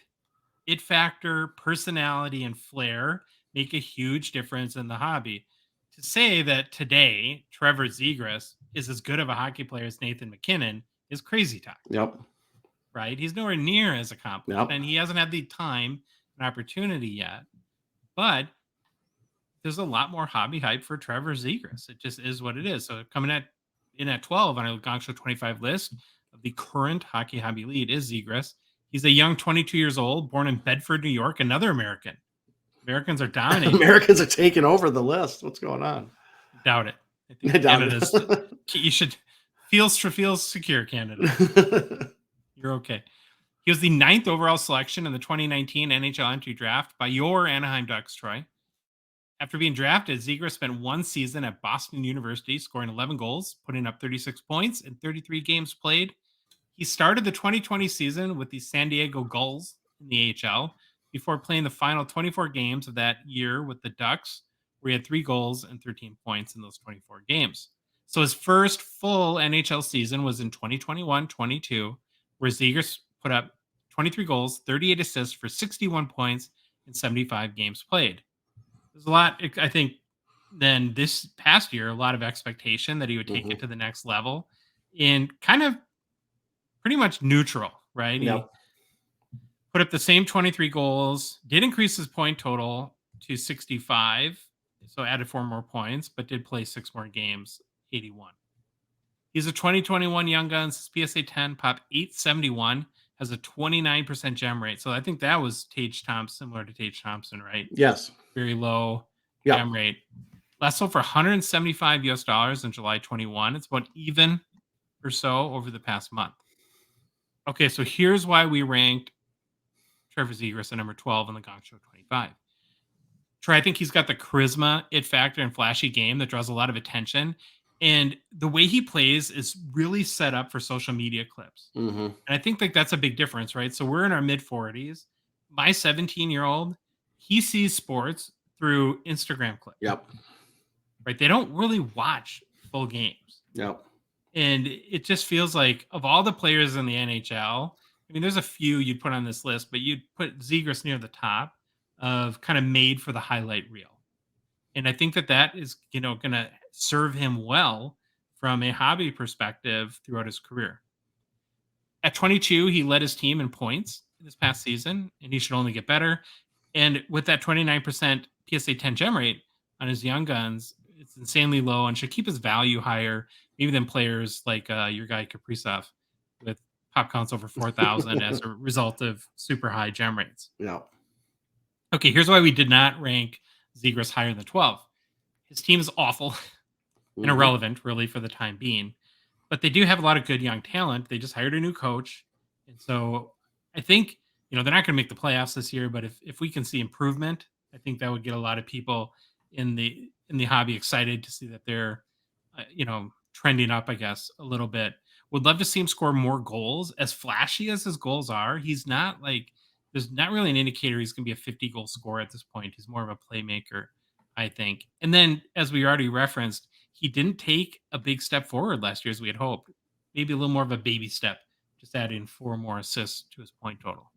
it factor, personality, and flair make a huge difference in the hobby. To say that today Trevor Ziegler is as good of a hockey player as Nathan McKinnon is crazy talk, Yep. right? He's nowhere near as accomplished, Yep. and he hasn't had the time and opportunity yet. But there's a lot more hobby hype for Trevor Ziegler. It just is what it is. So coming in at 12 on our Gongshow 25 list of the current hockey hobby lead is Ziegler. He's a young 22 years old, born in Bedford, New York, another American. Americans are dominating. Americans are taking over the list. What's going on? Doubt it. I think I doubt Canada's. You should feel secure, Canada. You're okay. He was the 9th overall selection in the 2019 NHL entry draft by your Anaheim Ducks, Troy. After being drafted, Ziegler spent one season at Boston University, scoring 11 goals, putting up 36 points in 33 games played. He started the 2020 season with the San Diego Gulls in the AHL before playing the final 24 games of that year with the Ducks, where he had 3 goals and 13 points in those 24 games. So his first full NHL season was in 2021-22, where Ziegler put up 23 goals, 38 assists for 61 points in 75 games played. There's a lot, I think, then this past year, a lot of expectation that he would take it to the next level in kind of pretty much neutral, right? Yep. He put up the same 23 goals, did increase his point total to 65, so added 4 more points, but did play 6 more games, 81. He's a 2021 Young Guns, PSA 10, pop 871, has a 29% gem rate. So I think that was Paige Thompson, similar to Paige Thompson, right? Yes. Very low gem rate. Last sold for $175 US in July 21. It's about even or so over the past month. Okay, so here's why we ranked Trevor Ziegler at number 12 on the Gongshow 25. Troy, I think he's got the charisma, it factor, and flashy game that draws a lot of attention. And the way he plays is really set up for social media clips. And I think that's a big difference, right? So we're in our mid 40s. My 17-year-old, he sees sports through Instagram clips. Yep. Right? They don't really watch full games. Yep. And it just feels like of all the players in the NHL, I mean, there's a few you'd put on this list, but you'd put Ziegler near the top of kind of made for the highlight reel. And I think that is, going to serve him well from a hobby perspective throughout his career. At 22, he led his team in points this past season, and he should only get better. And with that 29% PSA 10 gem rate on his Young Guns, it's insanely low and should keep his value higher, maybe than players like your guy Kaprizov with pop counts over 4,000 as a result of super high gem rates. Yeah. Okay, here's why we did not rank Ziegler higher than 12. His team is awful and irrelevant, really, for the time being. But they do have a lot of good young talent. They just hired a new coach. And so I think, they're not going to make the playoffs this year, but if we can see improvement, I think that would get a lot of people in the hobby excited to see that they're, trending up, I guess, a little bit. Would love to see him score more goals. As flashy as his goals are, he's not there's not really an indicator he's going to be a 50-goal scorer at this point. He's more of a playmaker, I think. And then, as we already referenced, he didn't take a big step forward last year as we had hoped. Maybe a little more of a baby step, just adding 4 more assists to his point total.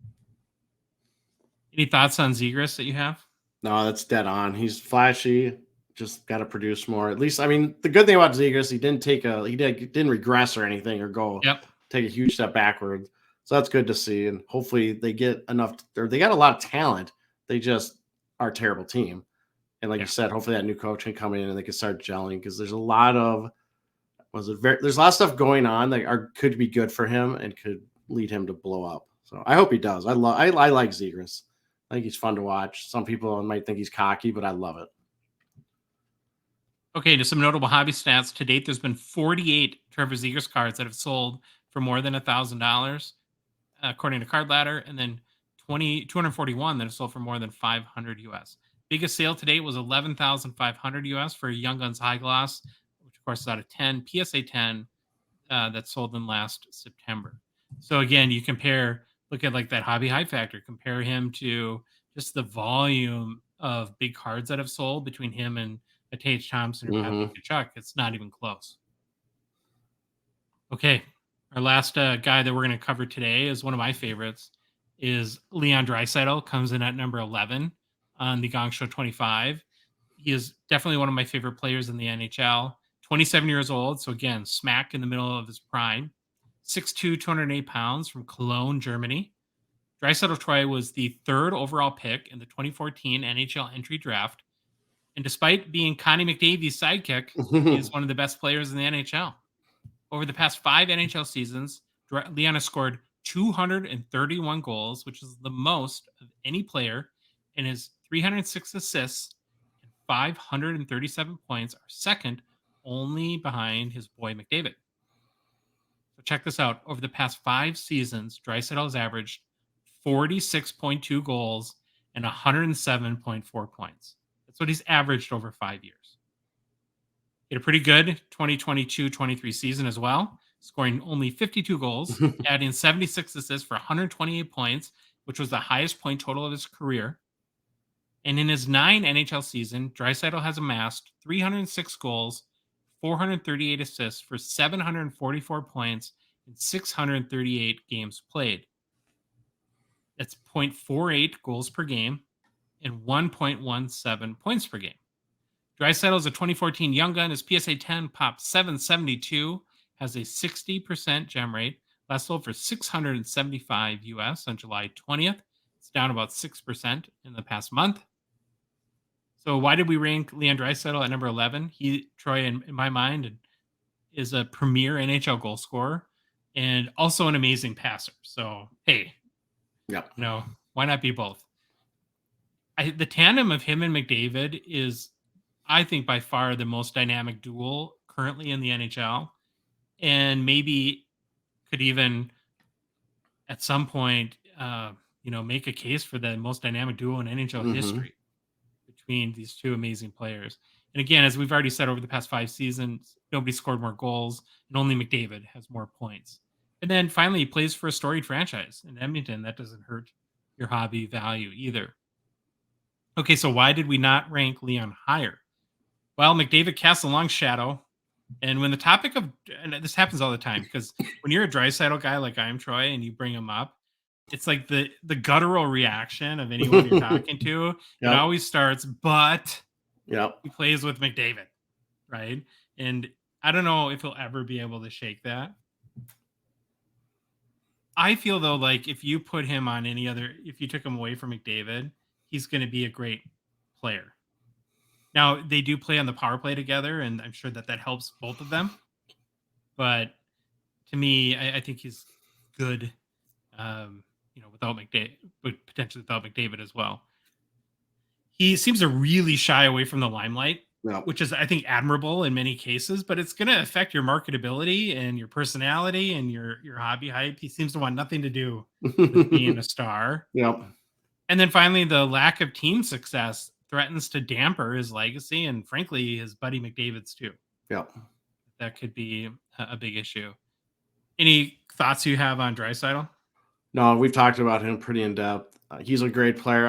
Any thoughts on Ziegler that you have? No, that's dead on. He's flashy. Just got to produce more. At least, I mean, the good thing about Ziegler is he didn't regress or anything or take a huge step backward. So that's good to see. And hopefully they get enough, or they got a lot of talent. They just are a terrible team. And like you said, hopefully that new coach can come in and they can start gelling, because there's a lot of there's a lot of stuff going on that could be good for him and could lead him to blow up. So I hope he does. I like Zegras. I think he's fun to watch. Some people might think he's cocky, but I love it. Okay, to some notable hobby stats. To date, there's been 48 Trevor Ziegler cards that have sold for more than $1,000, according to Card Ladder, and then 241 that have sold for more than 500 US. Biggest sale to date was 11,500 US for a Young Guns High Gloss, which of course is out of 10 PSA 10 that sold in last September. So again, you look at like that hobby high factor, compare him to just the volume of big cards that have sold between him and Paige Thompson or Patrick Kachuk. It's not even close. Okay, our last guy that we're going to cover today is one of my favorites. Is Leon Draisaitl, comes in at number 11 on the Gongshow 25. He is definitely one of my favorite players in the NHL. 27 years old, so again, smack in the middle of his prime. 6'2", 208 pounds, from Cologne, Germany. Draisaitl Troy was the third overall pick in the 2014 NHL entry draft. And despite being Connie McDavid's sidekick, he is one of the best players in the NHL. Over the past 5 NHL seasons, Leon has scored 231 goals, which is the most of any player, and his 306 assists and 537 points are second only behind his boy McDavid. So check this out. Over the past 5 seasons, Draisaitl has averaged 46.2 goals and 107.4 points. That's what he's averaged over 5 years. He had a pretty good 2022-23 season as well, scoring only 52 goals, adding 76 assists for 128 points, which was the highest point total of his career. And in his 9 NHL season, Draisaitl has amassed 306 goals, 438 assists for 744 points in 638 games played. That's 0.48 goals per game and 1.17 points per game. Draisaitl is a 2014 Young Gun. His PSA 10 popped 772, has a 60% gem rate. Last sold for 675 US on July 20th. It's down about 6% in the past month. So why did we rank Leon Draisaitl at number 11? Troy, in my mind, is a premier NHL goal scorer and also an amazing passer. So, hey, why not be both? The tandem of him and McDavid is, I think, by far the most dynamic duel currently in the NHL, and maybe could even at some point, make a case for the most dynamic duo in NHL history between these two amazing players. And again, as we've already said, over the past 5 seasons, nobody scored more goals, and only McDavid has more points. And then finally, he plays for a storied franchise in Edmonton. That doesn't hurt your hobby value either. Okay, so why did we not rank Leon higher? Well, McDavid casts a long shadow. And when the topic of, and this happens all the time, because when you're a Draisaitl guy like I am, Troy, and you bring him up, it's like the guttural reaction of anyone you're talking to. It always starts, but he plays with McDavid, right? And I don't know if he'll ever be able to shake that. I feel, though, like if you put him on if you took him away from McDavid, he's going to be a great player. Now, they do play on the power play together, and I'm sure that helps both of them. But to me, I think he's good, without McDavid, but potentially without McDavid as well. He seems to really shy away from the limelight, which is, I think, admirable in many cases, but it's going to affect your marketability and your personality and your hobby hype. He seems to want nothing to do with being a star. And then finally, the lack of team success threatens to damper his legacy and, frankly, his buddy McDavid's too. That could be a big issue. Any thoughts you have on Draisaitl? No, we've talked about him pretty in depth. He's a great player.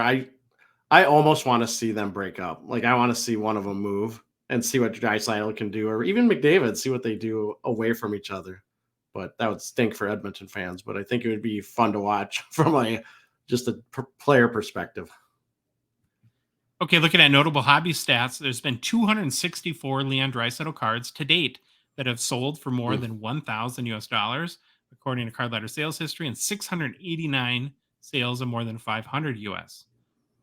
I almost want to see them break up. Like, I want to see one of them move and see what Draisaitl can do, or even McDavid, see what they do away from each other. But that would stink for Edmonton fans. But I think it would be fun to watch from just a player perspective. Okay, looking at notable hobby stats, there's been 264 Leon Draisaitl cards to date that have sold for more than $1,000 US, according to Card Ladder sales history, and 689 sales of more than $500 US.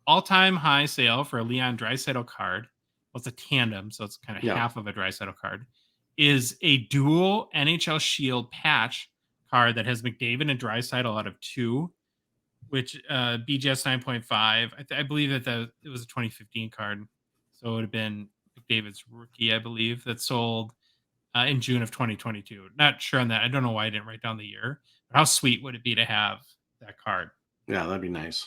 all-time high sale for a Leon Draisaitl card. Well, it's a tandem, so it's kind of half of a Draisaitl card. Is a dual NHL Shield patch card that has McDavid and Draisaitl out of 2, which BGS 9.5. I believe that it was a 2015 card, so it would have been McDavid's rookie, I believe, that sold in June of 2022. Not sure on that. I don't know why I didn't write down the year. But how sweet would it be to have that card? Yeah, that'd be nice.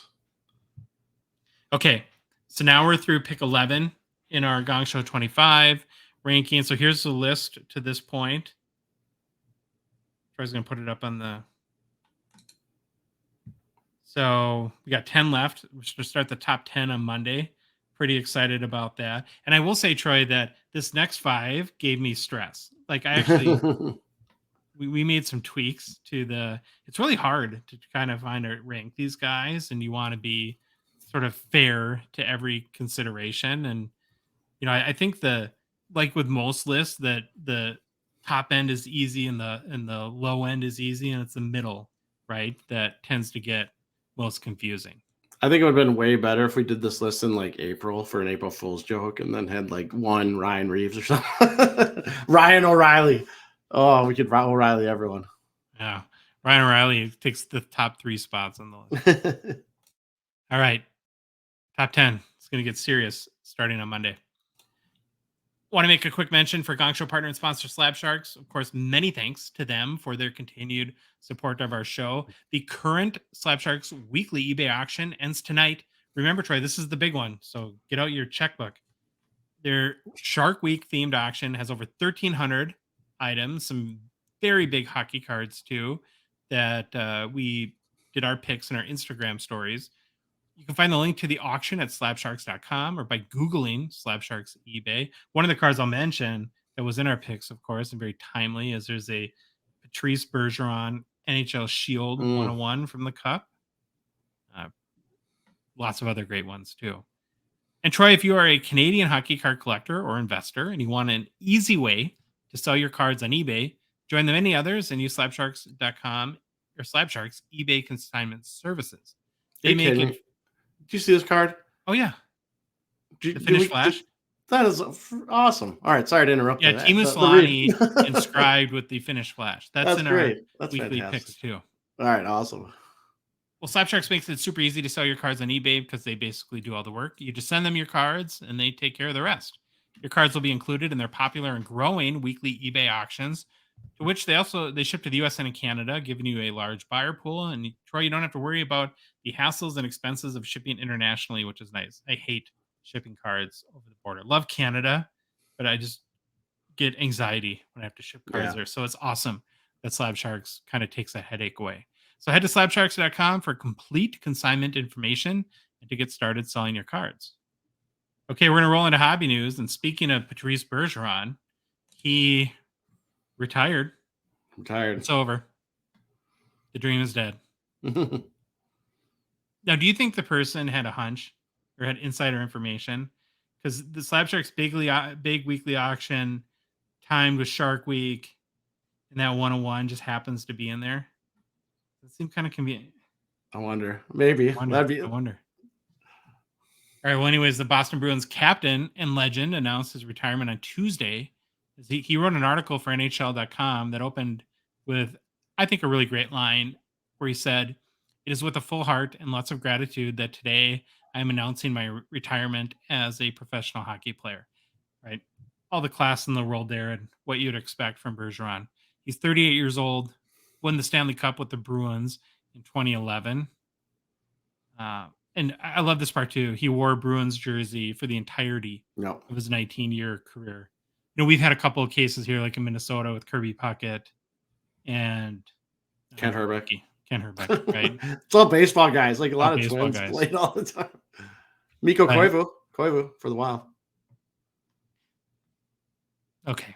Okay, so now we're through pick 11 in our Gong Show 25 ranking. So here's the list to this point. Troy's going to put it up on the... So we got 10 left. We're going to start the top 10 on Monday. Pretty excited about that. And I will say, Troy, that this next 5 gave me stress. Like I actually... we made some tweaks to the... It's really hard to kind of find a rank these guys, and you want to be sort of fair to every consideration. And, you know, I think like with most lists, that the top end is easy and the low end is easy, and it's the middle, right, that tends to get most confusing. I think it would have been way better if we did this list in like April for an April Fool's joke, and then had like one Ryan Reeves or something. Ryan O'Reilly. Oh, we could O'Reilly everyone. Yeah. Ryan O'Reilly takes the top 3 spots on the list. All right. Top 10. It's going to get serious starting on Monday. Want to make a quick mention for Gong Show partner and sponsor Slabsharks. Of course, many thanks to them for their continued support of our show. The current Slabsharks weekly eBay auction ends tonight. Remember, Troy, this is the big one, so get out your checkbook. Their Shark Week themed auction has over 1,300 items, some very big hockey cards too, that we did our picks in our Instagram stories. You can find the link to the auction at slabsharks.com or by Googling Slabsharks eBay. One of the cards I'll mention that was in our picks, of course, and very timely, is there's a Patrice Bergeron NHL Shield 101 from the Cup. Lots of other great ones, too. And Troy, if you are a Canadian hockey card collector or investor and you want an easy way to sell your cards on eBay, join the many others and use slabsharks.com or Slabsharks eBay consignment services. They make it... Did you see this card? Oh, yeah. The Finish Flash? That is awesome. All right. Sorry to interrupt. Yeah, Teemu Selanne inscribed with the Finish Flash. That's in great. Our weekly picks, too. All right. Awesome. Well, Slabsharks makes it super easy to sell your cards on eBay because they basically do all the work. You just send them your cards, and they take care of the rest. Your cards will be included in their popular and growing weekly eBay auctions, to which they ship to the US and Canada, giving you a large buyer pool. And Troy, you don't have to worry about the hassles and expenses of shipping internationally, which is nice. I hate shipping cards over the border. Love Canada, but I just get anxiety when I have to ship cards there. So it's awesome that Slabsharks kind of takes that headache away. So head to slabsharks.com for complete consignment information and to get started selling your cards. Okay, we're going to roll into hobby news. And speaking of Patrice Bergeron, he retired. It's over. The dream is dead. Now, do you think the person had a hunch or had insider information? Because the Slabsharks big weekly auction timed with Shark Week, and that 101 just happens to be in there. It seemed kind of convenient. I wonder. Maybe. I wonder. All right. Well, anyways, the Boston Bruins captain and legend announced his retirement on Tuesday. He wrote an article for NHL.com that opened with, I think, a really great line where he said, "It is with a full heart and lots of gratitude that today I am announcing my retirement as a professional hockey player." Right? All the class in the world there and what you'd expect from Bergeron. He's 38 years old, won the Stanley Cup with the Bruins in 2011. And I love this part too. He wore a Bruins jersey for the entirety of his 19-year career. You know, we've had a couple of cases here, like in Minnesota with Kirby Puckett and Kent Hrbek. Right? It's all baseball guys. Like a lot of Twins guys played all the time. Mikko Koivu for the Wild. Okay.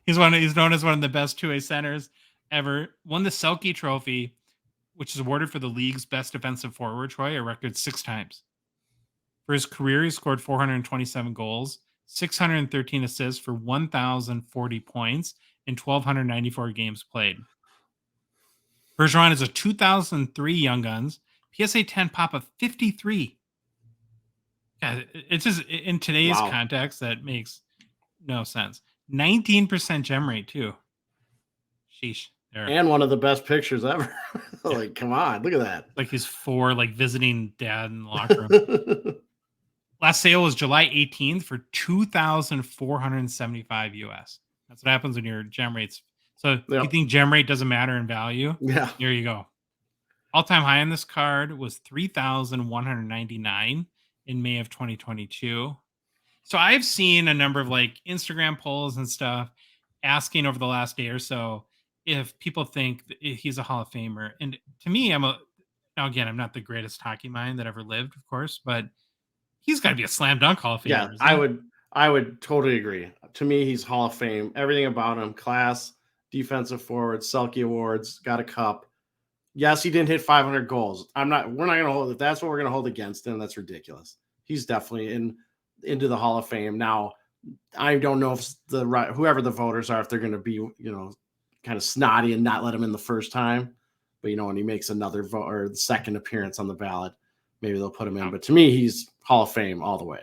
He's known as one of the best two-way centers ever. Won the Selke Trophy, which is awarded for the league's best defensive forward, Troy, a record 6 times. For his career, he scored 427 goals, 613 assists for 1,040 points in 1,294 games played. Bergeron is a 2003 Young Guns PSA 10 pop of 53. Yeah, it's just in today's Wow. context that makes no sense. 19% gem rate too. Sheesh. There. And one of the best pictures ever. Yeah. Like, come on, look at Like his 4 like visiting dad in the locker room. that. Last sale was July 18th for $2,475 US. That's what happens when your gem rates. So if you Yep. think gem rate doesn't matter in value, Yeah. here you go. All-time high on this card was 3,199 in May of 2022. So I've seen a number of like Instagram polls and stuff asking over the last day or so if people think that he's a Hall of Famer. And to me, now again, I'm not the greatest hockey mind that ever lived, of course, but he's got to be a slam dunk Hall of Famer. Yeah, Isn't he? I would totally agree. To me, he's Hall of Fame. Everything about him, class, defensive forward, Selke Awards, got a cup. Yes, he didn't hit 500 goals. We're not going to hold, if that's what we're going to hold against him, that's ridiculous. He's definitely into the Hall of Fame. Now, I don't know if whoever the voters are, if they're going to be, kind of snotty and not let him in the first time. But, when he makes another vote or the second appearance on the ballot, maybe they'll put him in. But to me, he's Hall of Fame all the way.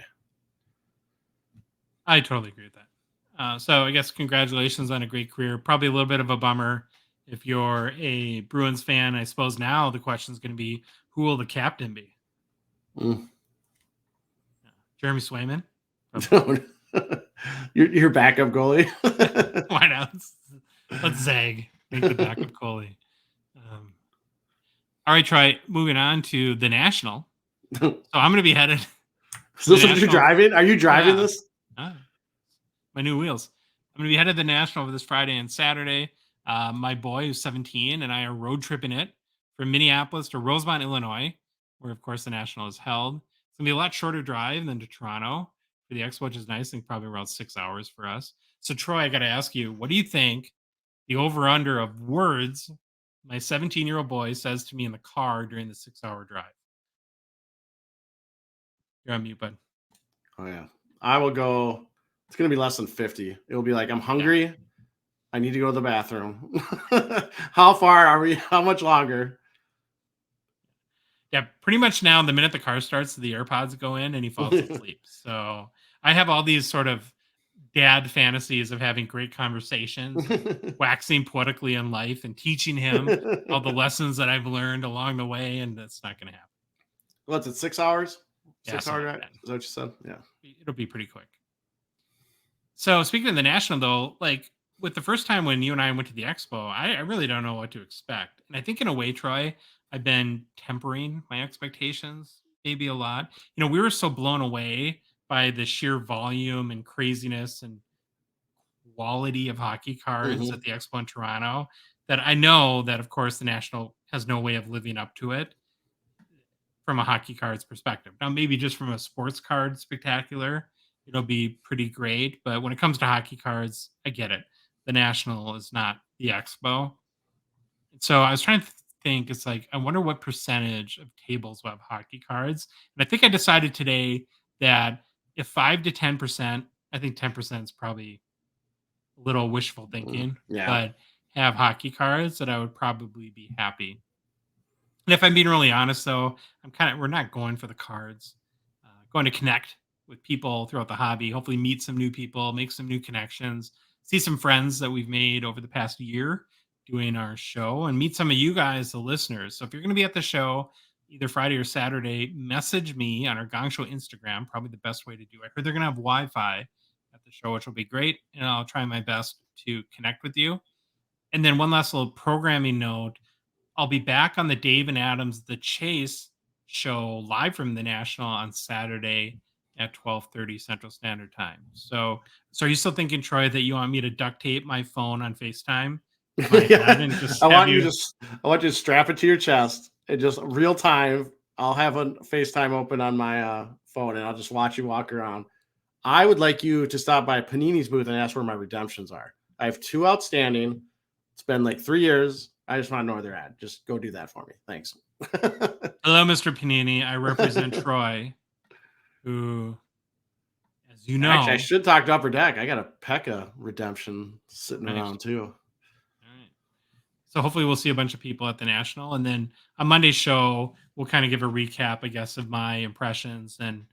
I totally agree with that. So I guess congratulations on a great career. Probably a little bit of a bummer if you're a Bruins fan. I suppose now the question is going to be, who will the captain be? Jeremy Swayman? Your backup goalie. Why not? Let's zag. Make the backup goalie. All right, Troy. Moving on to the National. So I'm going to be headed. Is this what you're driving? Are you driving this? My new wheels. I'm going to be headed to the National over this Friday and Saturday. My boy, who's 17, and I are road tripping it from Minneapolis to Rosemont, Illinois, where, of course, the National is held. It's going to be a lot shorter drive than to Toronto for the Expo, which is nice. I think probably around 6 hours for us. So, Troy, I got to ask you, what do you think the over-under of words my 17-year-old boy says to me in the car during the 6-hour drive? You're on mute, bud. Oh, yeah. I will go. It's going to be less than 50. It'll be like, I'm hungry. Yeah. I need to go to the bathroom. How far are we? How much longer? Yeah, pretty much now, the minute the car starts, the AirPods go in and he falls asleep. So I have all these sort of dad fantasies of having great conversations, waxing poetically in life and teaching him all the lessons that I've learned along the way. And that's not going to happen. What's it, 6 hours? Yeah, 6 hour drive? Is that what you said? Yeah. It'll be pretty quick. So speaking of the National, though, like with the first time when you and I went to the Expo, I really don't know what to expect. And I think in a way, Troy, I've been tempering my expectations maybe a lot. We were so blown away by the sheer volume and craziness and quality of hockey cards at the Expo in Toronto that I know that, of course, the National has no way of living up to it from a hockey cards perspective. Now, maybe just from a sports card spectacular, it'll be pretty great. But when it comes to hockey cards, I get it. The National is not the Expo. So I was trying to think, it's like, I wonder what percentage of tables will have hockey cards. And I think I decided today that if 5 to 10%, I think 10% is probably a little wishful thinking, but have hockey cards, that I would probably be happy. And if I'm being really honest, though, we're not going for the cards, going to connect with people throughout the hobby, hopefully meet some new people, make some new connections, see some friends that we've made over the past year doing our show, and meet some of you guys, the listeners. So if you're going to be at the show, either Friday or Saturday, message me on our Gongshow Instagram, probably the best way to do it. I heard they're going to have Wi-Fi at the show, which will be great, and I'll try my best to connect with you. And then one last little programming note, I'll be back on the Dave and Adams The Chase show live from the National on Saturday at 12:30 Central Standard Time. So are you still thinking, Troy, that you want me to duct tape my phone on FaceTime? I want you to strap it to your chest and just real time. I'll have a FaceTime open on my phone and I'll just watch you walk around. I would like you to stop by Panini's booth and ask where my redemptions are. I have 2 outstanding. It's been like 3 years. I just want to know where they're at. Just go do that for me. Thanks. Hello, Mr. Panini. I represent Troy, who, as you know... Actually, I should talk to Upper Deck. I got a Pekka redemption sitting around, too. All right. So hopefully we'll see a bunch of people at the National. And then on Monday's show, we'll kind of give a recap, I guess, of my impressions. And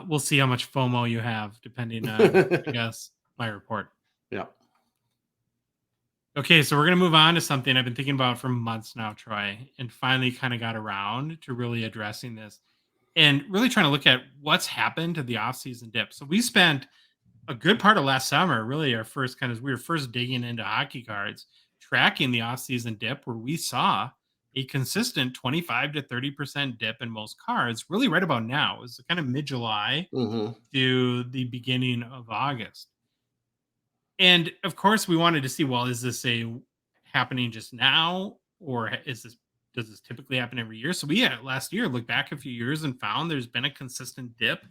we'll see how much FOMO you have, depending on, I guess, my report. Yeah. Okay, so we're going to move on to something I've been thinking about for months now, Troy, and finally kind of got around to really addressing this and really trying to look at what's happened to the offseason dip. So we spent a good part of last summer, really our first we were first digging into hockey cards, tracking the offseason dip where we saw a consistent 25 to 30% dip in most cards, really right about now. It was kind of mid-July Mm-hmm. to the beginning of August. And of course, we wanted to see, well, is this happening just now, or does this typically happen every year? So we last year looked back a few years and found there's been a consistent dip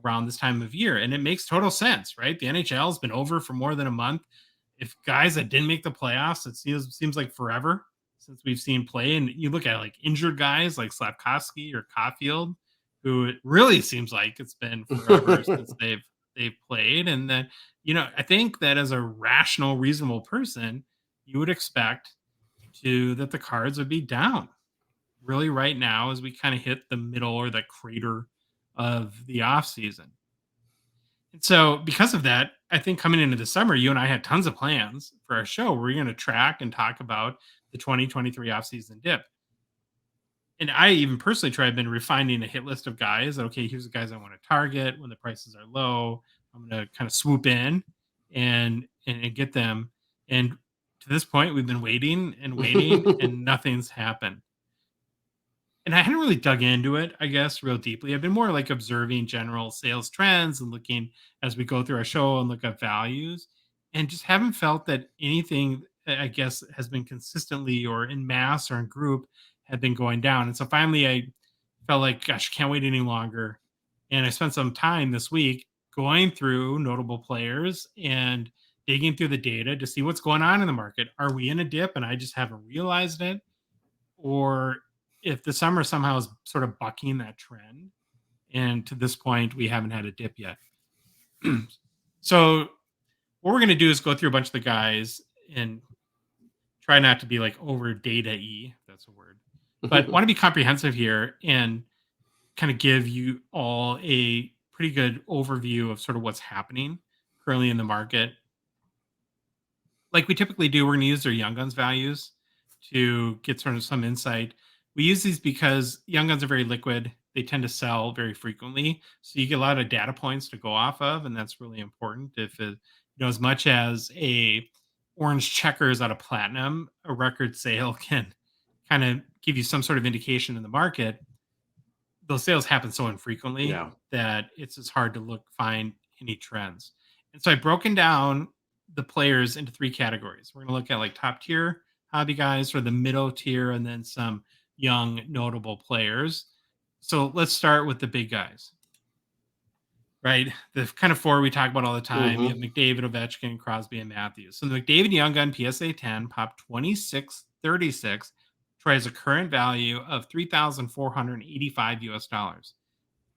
around this time of year, and it makes total sense, right? The NHL has been over for more than a month. If guys that didn't make the playoffs, it seems like forever since we've seen play. And you look at like injured guys like Slabkowski or Caulfield, who it really seems like it's been forever since they've played. And then, I think that as a rational, reasonable person, you would expect that the Cards would be down really right now as we kind of hit the middle or the crater of the off season. And so because of that, I think coming into the summer, you and I had tons of plans for our show. We're going to track and talk about the 2023 offseason dip. And I even personally been refining a hit list of guys. Okay, here's the guys I want to target when the prices are low. I'm going to kind of swoop in and get them. And to this point, we've been waiting and waiting and nothing's happened. And I hadn't really dug into it, I guess, real deeply. I've been more like observing general sales trends and looking as we go through our show and look at values, and just haven't felt that anything, I guess, has been consistently or in mass or in group had been going down. And so finally, I felt like, gosh, can't wait any longer. And I spent some time this week going through notable players and digging through the data to see what's going on in the market. Are we in a dip and I just haven't realized it? Or if the summer somehow is sort of bucking that trend, and to this point we haven't had a dip yet. So what we're going to do is go through a bunch of the guys and try not to be like over data-y, if that's a word, but want to be comprehensive here and kind of give you all a pretty good overview of sort of what's happening currently in the market. Like we typically do, we're going to use their Young Guns values to get sort of some insight. We use these because Young Guns are very liquid. They tend to sell very frequently. So you get a lot of data points to go off of, and that's really important. If it, as much as a orange checkers out of platinum, a record sale can kind of give you some sort of indication in the market. Those sales happen so infrequently that it's just hard to find any trends. And so I've broken down the players into three categories. We're going to look at like top tier hobby guys, or the middle tier, and then some young notable players. So let's start with the big guys, right? The kind of four we talk about all the time. You have McDavid, Ovechkin, Crosby, and Matthews. So the McDavid Young Gun PSA 10 popped 26.36, tries a current value of $3,485 US.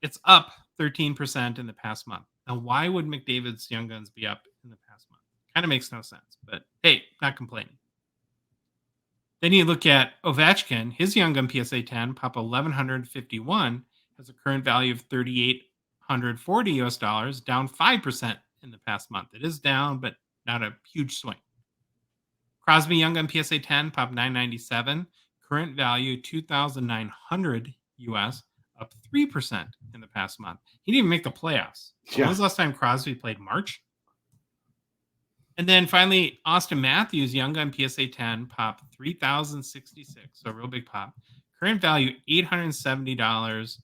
It's up 13% in the past month. Now, why would McDavid's Young Guns be up in the past month? Kind of makes no sense, but hey, not complaining. Then you look at Ovechkin, his Young Gun PSA 10, pop 1,151, has a current value of $3,840 US, down 5% in the past month. It is down, but not a huge swing. Crosby Young Gun PSA 10, pop 997, current value 2,900 US, up 3% in the past month. He didn't even make the playoffs. When was the last time Crosby played? March? And then finally, Austin Matthews, Young Gun PSA 10, pop 3,066. So a real big pop. Current value, $870,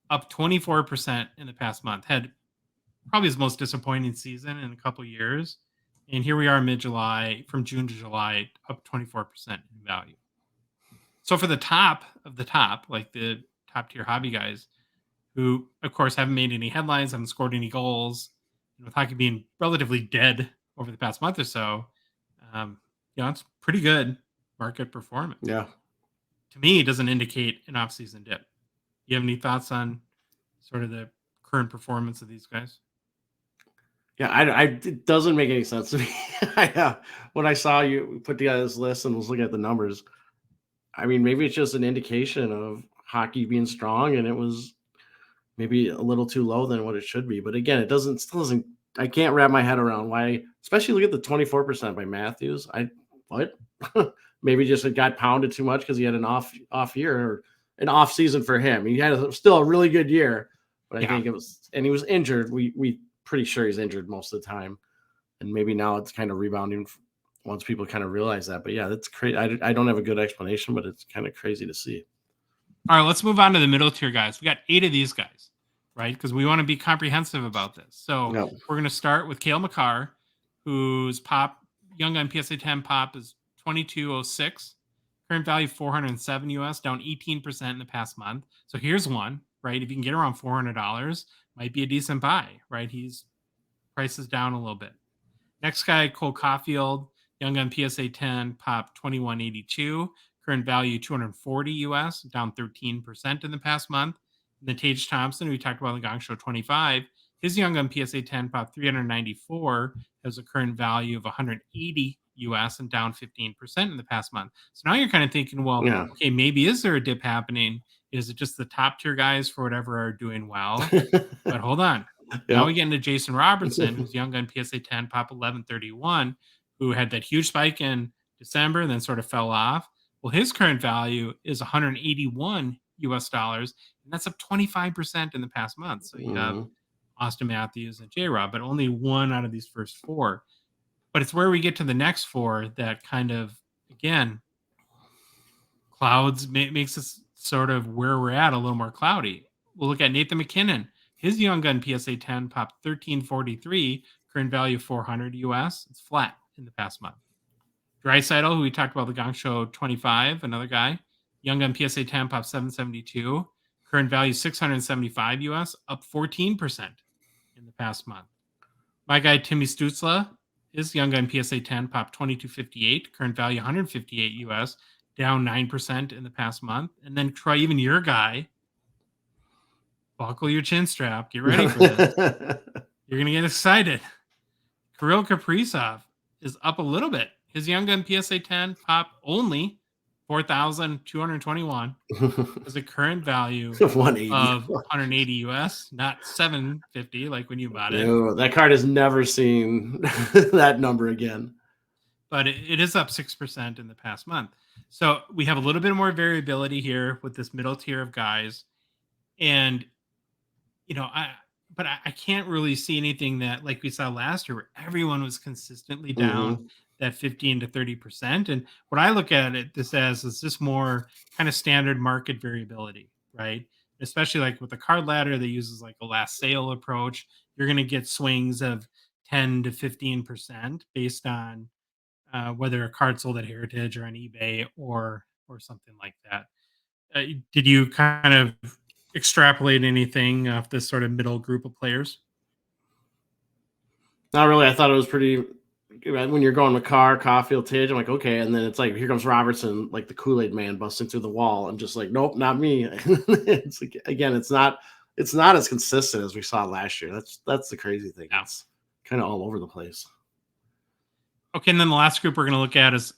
up 24% in the past month. Had probably his most disappointing season in a couple years. And here we are mid-July, from June to July, up 24% in value. So for the top of the top, like the top tier hobby guys, who of course haven't made any headlines, haven't scored any goals, with hockey being relatively dead over the past month or so, it's pretty good market performance. Yeah. To me, it doesn't indicate an off-season dip. You have any thoughts on sort of the current performance of these guys? Yeah, it doesn't make any sense to me. When I saw you put together this list and was looking at the numbers, I mean, maybe it's just an indication of hockey being strong, and it was maybe a little too low than what it should be. But again, still doesn't. I can't wrap my head around why, especially look at the 24% by Matthews. What? Maybe just it got pounded too much because he had an off year or an off season for him. He had still a really good year, but I think it was, and he was injured. We pretty sure he's injured most of the time, and maybe now it's kind of rebounding once people kind of realize that. But yeah, that's crazy. I don't have a good explanation, but it's kind of crazy to see. All right, let's move on to the middle tier guys. We got 8 of these guys, right? Because we want to be comprehensive about this. So we're going to start with Cale Makar, whose Young Gun PSA 10 pop is 2206. Current value 407 US, down 18% in the past month. So here's one, right? If you can get around $400, might be a decent buy, right? Prices down a little bit. Next guy, Cole Caulfield, Young Gun PSA 10 pop 2182. Current value 240 US, down 13% in the past month. And then Paige Thompson, who we talked about in the Gong Show 25, his Young Gun PSA 10 pop 394 has a current value of 180 US and down 15% in the past month. So now you're kind of thinking, well, okay, maybe is there a dip happening? Is it just the top tier guys for whatever are doing well? But hold on. Now we get into Jason Robertson, who's Young Gun PSA 10 pop 1131, who had that huge spike in December and then sort of fell off. Well, his current value is 181 US dollars, and that's up 25% in the past month. So you have Austin Matthews and J-Rob, but only one out of these first 4. But it's where we get to the next 4 that kind of, again, clouds makes us sort of where we're at a little more cloudy. We'll look at Nathan McKinnon. His Young Gun PSA 10 popped 1343, current value 400 US. It's flat in the past month. Draisaitl, who we talked about the Gong Show 25, another guy. Young Gun PSA 10 popped 772, current value 675 US, up 14% in the past month. My guy Timmy Stutzla, his Young Gun PSA 10 popped 2258, current value 158 US, down 9% in the past month. And then Troy, even your guy, buckle your chin strap. Get ready for this. You're going to get excited. Kirill Kaprizov is up a little bit. His Young Gun PSA 10 pop only 4,221 is a current value of 180 US, not 750 like when you bought it. No, that card has never seen that number again. But it is up 6% in the past month. So we have a little bit more variability here with this middle tier of guys. And, I can't really see anything that, like we saw last year, where everyone was consistently down that 15 to 30%. And what I look at this as is just more kind of standard market variability, right? Especially like with the card ladder that uses like a last sale approach, you're going to get swings of 10 to 15% based on whether a card sold at Heritage or on eBay or something like that. Did you kind of extrapolate anything off this sort of middle group of players? Not really. I thought it was pretty. When you're going Makar, Caulfield, Tage, I'm like, okay, and then it's like here comes Robertson, like the Kool-Aid man busting through the wall. I'm just like, nope, not me. It's like, again, it's not as consistent as we saw last year. That's the crazy thing. Yeah. It's kind of all over the place. Okay, and then the last group we're going to look at is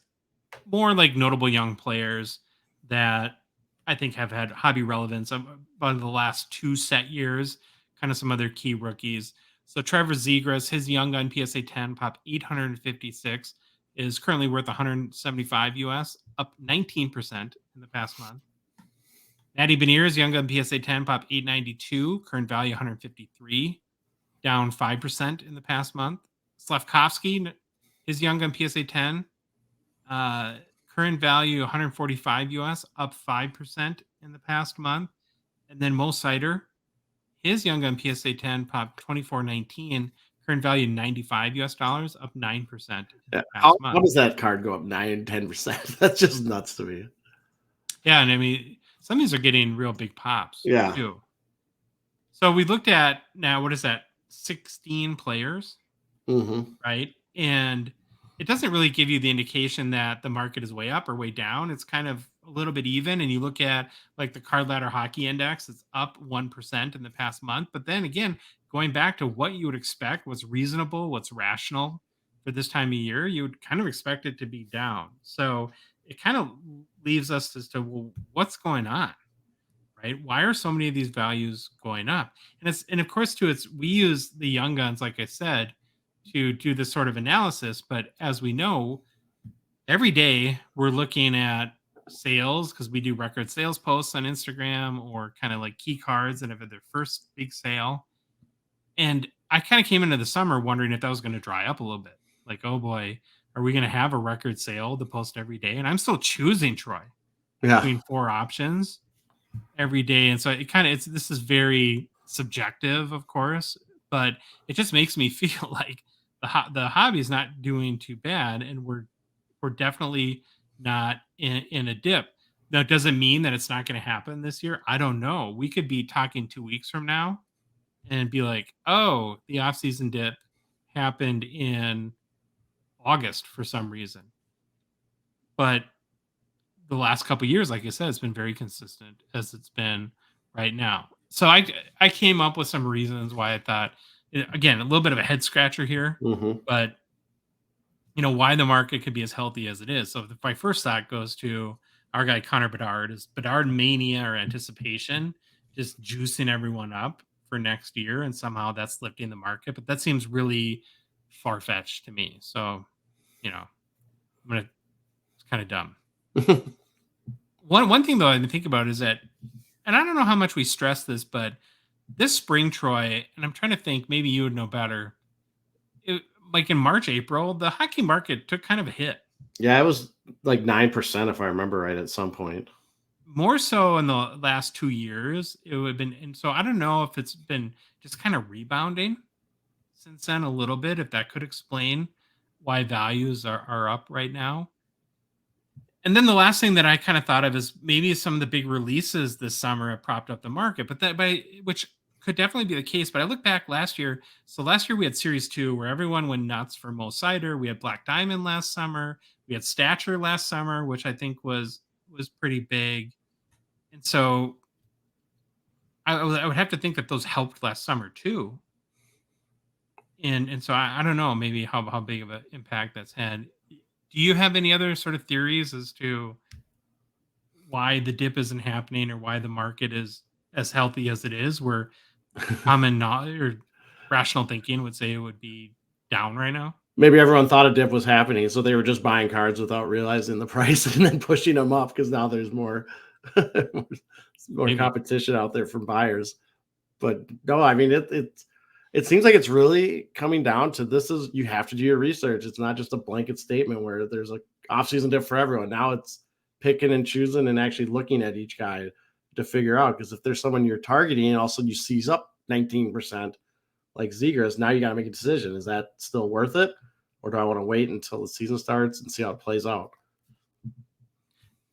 more like notable young players that I think have had hobby relevance about the last 2 set years, kind of some other key rookies. So Trevor Ziegler, his Young Gun PSA 10 pop 856 is currently worth 175 US, up 19% in the past month. Matty Beniers, Young Gun PSA 10 pop 892, current value 153, down 5% in the past month. Slavkovsky, his Young Gun PSA 10, current value 145 US, up 5% in the past month. And then Mo Sider, his Young Gun PSA 10 popped 2419, current value 95 US dollars, up 9% in the past month. How does that card go up 9-10%? That's just nuts to me. Yeah, and I mean, some of these are getting real big pops too. So we looked at now, what is that? 16 players, right? And it doesn't really give you the indication that the market is way up or way down. It's kind of a little bit even. And you look at like the Card Ladder Hockey Index, it's up 1% in the past month. But then again, going back to what you would expect, what's reasonable, what's rational for this time of year, you would kind of expect it to be down. So it kind of leaves us as to, well, what's going on, right? Why are so many of these values going up? And of course too, it's we use the young guns, like I said, to do this sort of analysis. But as we know, every day we're looking at sales because we do record sales posts on Instagram or kind of like key cards that have had their first big sale. And I kind of came into the summer wondering if that was going to dry up a little bit. Like, oh boy, are we going to have a record sale to post every day? And I'm still choosing Troy Yeah. between four options every day. And so it kind of, this is very subjective, of course, but it just makes me feel like the hobby is not doing too bad. And we're definitely not in a dip. Now, it doesn't mean that it's not going to happen this year. I don't know. We could be talking 2 weeks from now and be like, oh, the offseason dip happened in August for some reason. But the last couple of years, like I said, it's been very consistent as it's been right now. So I came up with some reasons why I thought, again, a little bit of a head scratcher here, Hmm. but why the market could be as healthy as it is. So my first thought goes to our guy Connor Bedard. Is Bedard mania or anticipation just juicing everyone up for next year, and somehow that's lifting the market? But that seems really far fetched to me. So, I'm gonna. It's kind of dumb. One thing though I think about is that, and I don't know how much we stress this, but this spring, Troy, and I'm trying to think, maybe you would know better. Like in March, April, the hockey market took kind of a hit. Yeah, it was like 9% if I remember right at some point. More so in the last 2 years, it would have been. And so I don't know if it's been just kind of rebounding since then a little bit, if that could explain why values are up right now. And then the last thing that I kind of thought of is maybe some of the big releases this summer have propped up the market, but which could definitely be the case. But I look back last year. So last year we had Series 2 where everyone went nuts for Mo Cider. We had Black Diamond last summer. We had Stature last summer, which I think was pretty big. And so I would have to think that those helped last summer too. And so I don't know maybe how big of an impact that's had. Do you have any other sort of theories as to why the dip isn't happening or why the market is as healthy as it is, where common knowledge or rational thinking would say it would be down right now? Maybe everyone thought a dip was happening, so they were just buying cards without realizing the price and then pushing them up because now there's more more Maybe. competition out there from buyers. But no, I mean it seems like it's really coming down to this is you have to do your research. It's not just a blanket statement where there's a off-season dip for everyone. Now it's picking and choosing and actually looking at each guy to figure out, because if there's someone you're targeting and also you seize up 19% like Zegras, now you got to make a decision. Is that still worth it? Or do I want to wait until the season starts and see how it plays out?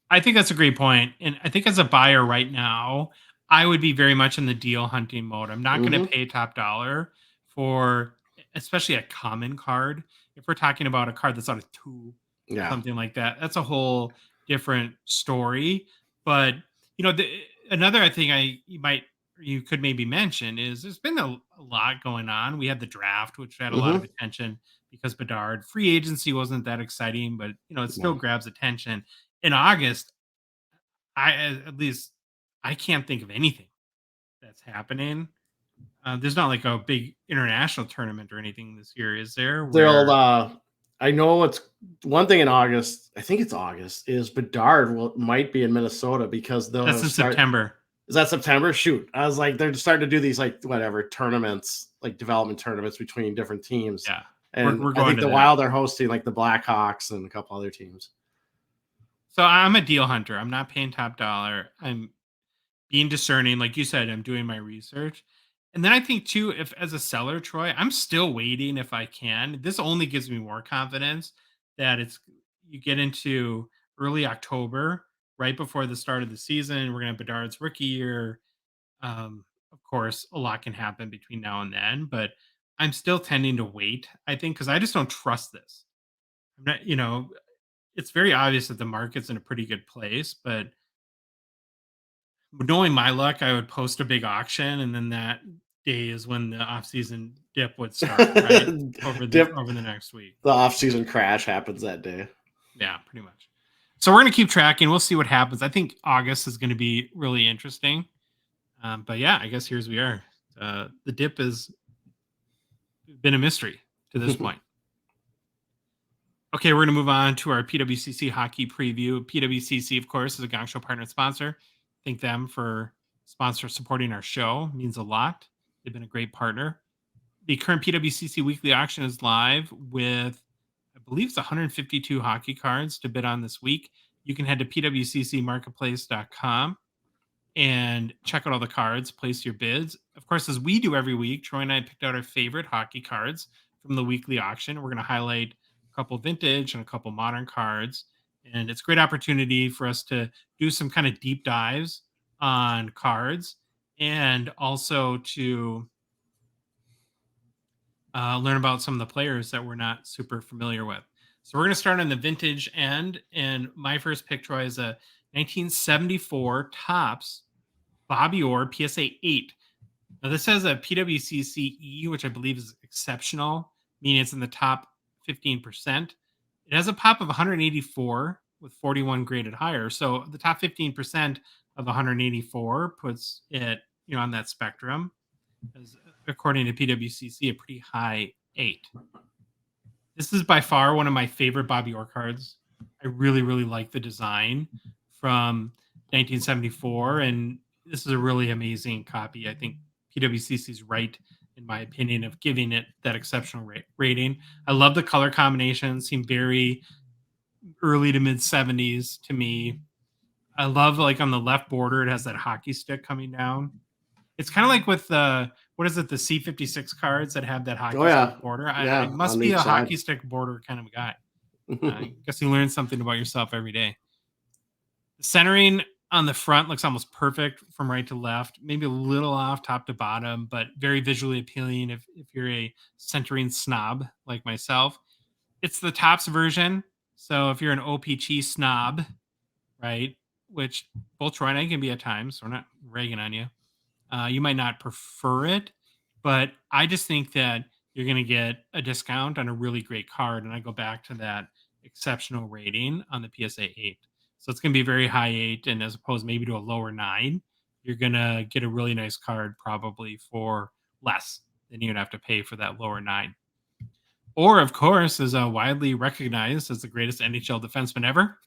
I think that's a great point. And I think as a buyer right now, I would be very much in the deal hunting mode. I'm not going to Mm-hmm. pay top dollar for, especially a common card. If we're talking about a card that's out of two, Yeah. something like that, that's a whole different story. But, another thing you could maybe mention is there's been a lot going on. We had the draft, which had a lot of Mm-hmm. attention because Bedard. Free agency wasn't that exciting, but, it still No. grabs attention. In August, at least I can't think of anything that's happening. There's not like a big international tournament or anything this year, is there? They'll Where I know it's one thing in August, I think it's August, is Bedard might be in Minnesota because that's they'll in start. September. Is that September? Shoot. I was like, they're starting to do these like whatever tournaments, like development tournaments between different teams. Yeah, And we're I going think to the that. Wild are hosting like the Blackhawks and a couple other teams. So I'm a deal hunter. I'm not paying top dollar. I'm being discerning, like you said. I'm doing my research, and then I think too, if as a seller, Troy, I'm still waiting if I can. This only gives me more confidence that you get into early October, right before the start of the season. We're gonna have Bedard's rookie year. Of course, a lot can happen between now and then, but I'm still tending to wait. I think because I just don't trust this. I'm not, it's very obvious that the market's in a pretty good place, but knowing my luck, I would post a big auction and then that day is when the offseason dip would start, right? over the next week. The offseason crash happens that day. Yeah, pretty much. So we're going to keep tracking. We'll see what happens. I think August is going to be really interesting. But yeah, I guess here's we are. The dip has been a mystery to this point. Okay, we're going to move on to our PWCC hockey preview. PWCC, of course, is a Gongshow partner and sponsor. Thank them for supporting our show. It means a lot. They've been a great partner. The current PWCC Weekly auction is live with, I believe it's 152 hockey cards to bid on this week. You can head to pwccmarketplace.com and check out all the cards, place your bids. Of course, as we do every week, Troy and I picked out our favorite hockey cards from the weekly auction. We're going to highlight a couple vintage and a couple modern cards. And it's a great opportunity for us to do some kind of deep dives on cards and also to learn about some of the players that we're not super familiar with. So we're going to start on the vintage end. And my first pick, Troy, is a 1974 Topps Bobby Orr PSA 8. Now, this has a PWCC, which I believe is exceptional, meaning it's in the top 15%. It has a pop of 184 with 41 graded higher. So the top 15% of 184 puts it, on that spectrum, as, according to PWCC, a pretty high 8. This is by far one of my favorite Bobby Orr cards. I really, really like the design from 1974, and this is a really amazing copy. I think PWCC is right, in my opinion, of giving it that exceptional rating. I love the color combinations, seem very early to mid 70s to me. I love, like, on the left border, it has that hockey stick coming down. It's kind of like with the C56 cards that have that hockey stick border. I must be a hockey stick border kind of a guy. I guess you learn something about yourself every day. The centering on the front looks almost perfect from right to left, maybe a little off top to bottom, but very visually appealing if you're a centering snob like myself. It's the Topps version. So if you're an OPG snob, right, which both Troy and I can be at times, so we're not ragging on you. You might not prefer it, but I just think that you're going to get a discount on a really great card. And I go back to that exceptional rating on the PSA 8. So it's going to be a very high 8. And as opposed maybe to a lower 9, you're going to get a really nice card probably for less than you'd have to pay for that lower 9. Or, of course, is widely recognized as the greatest NHL defenseman ever.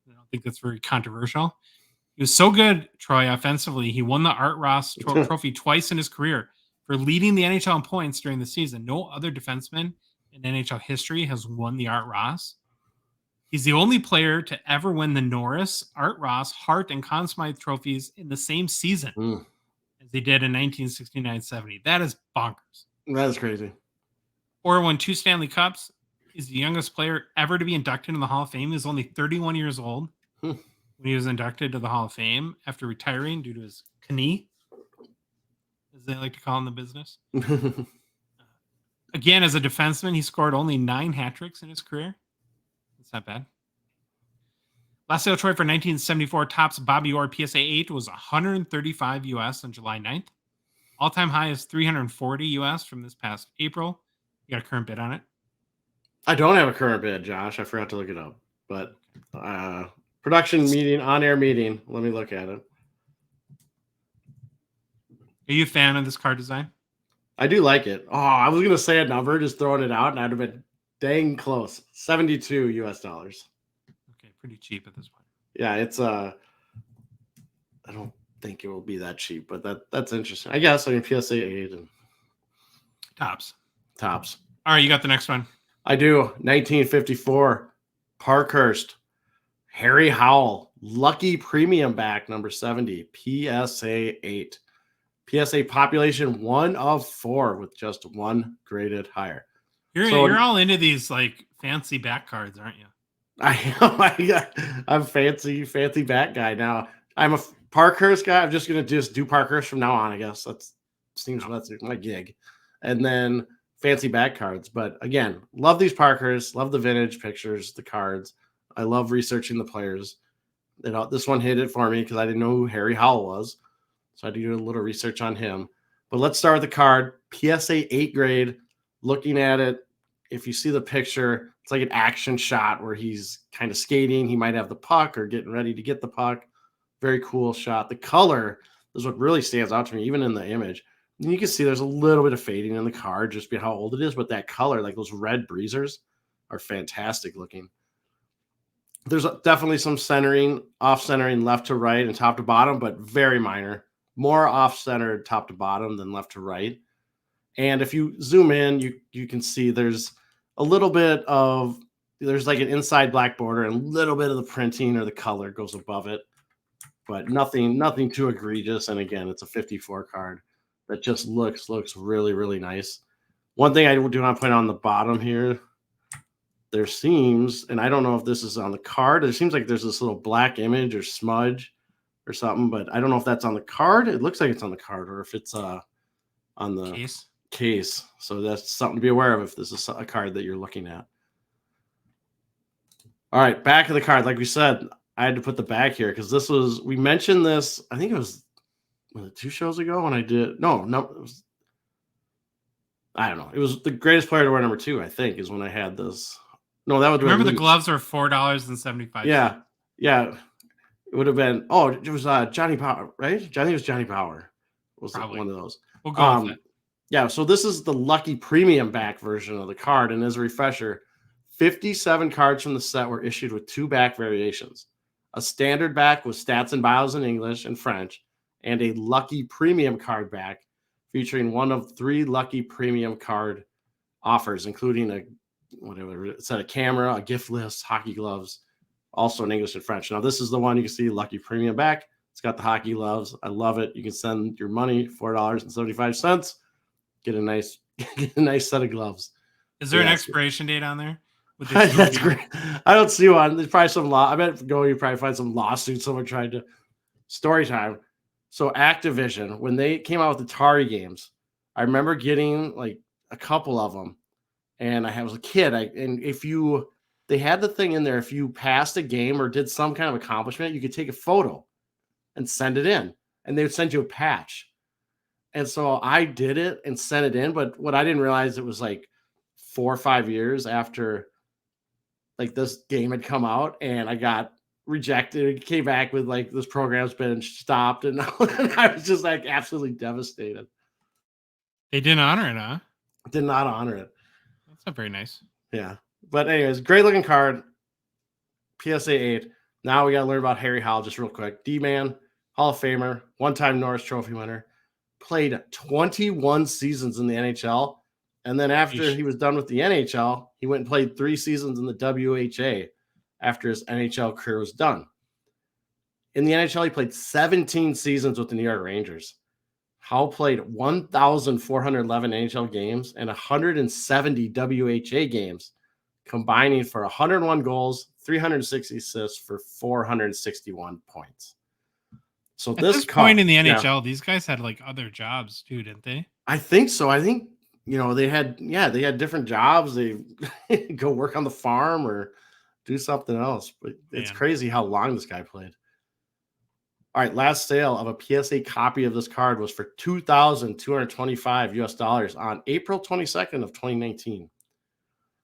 I don't think that's very controversial. He was so good, Troy, offensively. He won the Art Ross trophy twice in his career for leading the NHL in points during the season. No other defenseman in NHL history has won the Art Ross. He's the only player to ever win the Norris, Art Ross, Hart, and Conn Smythe trophies in the same season as he did in 1969-70. That is bonkers. That is crazy. Or won 2 Stanley Cups. He's the youngest player ever to be inducted in the Hall of Fame. He was only 31 years old when he was inducted to the Hall of Fame after retiring due to his knee, as they like to call in the business. Again, as a defenseman, he scored only 9 hat tricks in his career. That's not bad. Last sale, Troy, for 1974 Topps Bobby Orr PSA 8 was $135 US on July 9th. All-time high is $340 US from this past April. You got a current bid on it? I don't have a current bid, Josh. I forgot to look it up. But production meeting, on-air meeting. Let me look at it. Are you a fan of this card design? I do like it. Oh, I was going to say a number, just throwing it out, and I'd have been dang close. $72 US. Okay, pretty cheap at this point. Yeah, it's I don't think it will be that cheap, but that's interesting. I guess I mean PSA 8 and Topps. All right, you got the next one. I do. 1954 Parkhurst Harry Howell Lucky Premium Back number 70 PSA 8. PSA population 1 of 4 with just 1 graded higher. You're all into these like fancy back cards, aren't you? I'm fancy back guy now. I'm a Parkhurst guy. I'm just gonna do Parkhurst from now on. I guess that's my gig. And then fancy back cards. But again, love these Parkhursts. Love the vintage pictures, the cards. I love researching the players. This one hit it for me because I didn't know who Harry Howell was. So I had to do a little research on him. But let's start with the card. PSA 8 grade. Looking at it, if you see the picture, it's like an action shot where he's kind of skating. He might have the puck or getting ready to get the puck. Very cool shot. The color is what really stands out to me, even in the image. And you can see there's a little bit of fading in the card just because how old it is, but that color, like those red breezers, are fantastic looking. There's definitely some centering, off centering left to right and top to bottom, but very minor. More off centered top to bottom than left to right. And if you zoom in, you can see there's a little bit of, there's like an inside black border and a little bit of the printing or the color goes above it, but nothing too egregious. And again, it's a 54 card that just looks really, really nice. One thing I do want to point out on the bottom here, there seems, and I don't know if this is on the card, it seems like there's this little black image or smudge or something, but I don't know if that's on the card. It looks like it's on the card, or if it's on the case. So that's something to be aware of if this is a card that you're looking at. All right, back of the card. Like we said, I had to put the back here because we mentioned this, I think it was 2 shows ago when I did, it was, I don't know. It was the greatest player to wear number 2, I think, is when I had this. No, that would remember the gloves were $4.75. Yeah. It would have been. Oh, it was Johnny Power, right? I think it was Johnny Power. Was one of those. We'll go with it. Yeah. So this is the lucky premium back version of the card, and as a refresher, 57 cards from the set were issued with 2 back variations: a standard back with stats and bios in English and French, and a lucky premium card back featuring one of 3 lucky premium card offers, including a camera, a gift list, hockey gloves, also in English and French. Now, this is the one you can see, lucky premium back. It's got the hockey gloves. I love it. You can send your money, $4.75. Get a nice set of gloves. Is there an expiration date on there? That's great. I don't see one. There's probably some law. I bet you probably find some lawsuit. Someone tried to. Story time. So Activision, when they came out with the Atari games, I remember getting like a couple of them. And I was a kid. They had the thing in there, if you passed a game or did some kind of accomplishment, you could take a photo and send it in, and they would send you a patch. And so I did it and sent it in. But what I didn't realize, it was like 4 or 5 years after like this game had come out, and I got rejected. It came back with like, this program's been stopped, and I was just like absolutely devastated. They didn't honor it, huh? Did not honor it. That's not very nice. Yeah. But anyways, great looking card. PSA 8. Now we got to learn about Harry Howell just real quick. D-Man, Hall of Famer, one-time Norris Trophy winner, played 21 seasons in the NHL. And then after he was done with the NHL, he went and played 3 seasons in the WHA after his NHL career was done. In the NHL, he played 17 seasons with the New York Rangers. Howell played 1,411 NHL games and 170 WHA games, combining for 101 goals, 360 assists for 461 points. So at this point in the NHL, these guys had like other jobs too, didn't they? I think so. I think, they had different jobs. They go work on the farm or do something else. But it's crazy how long this guy played. All right, last sale of a PSA copy of this card was for $2,225 on April 22nd of 2019.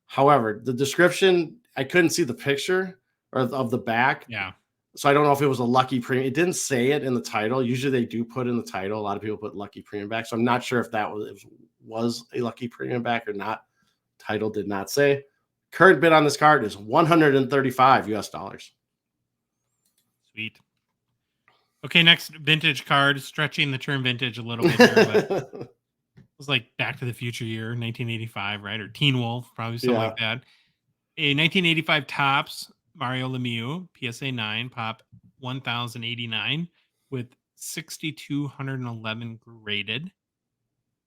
However, the description, I couldn't see the picture of the back. Yeah. So I don't know if it was a lucky premium. It didn't say it in the title. Usually they do put in the title. A lot of people put lucky premium back. So I'm not sure if that was a lucky premium back or not. Title did not say. Current bid on this card is $135. Sweet. Okay, next vintage card, stretching the term vintage a little bit here, but it was like Back to the Future year, 1985, right? Or Teen Wolf, probably something like that. A 1985 Topps Mario Lemieux, PSA 9, pop 1,089 with 6,211 graded.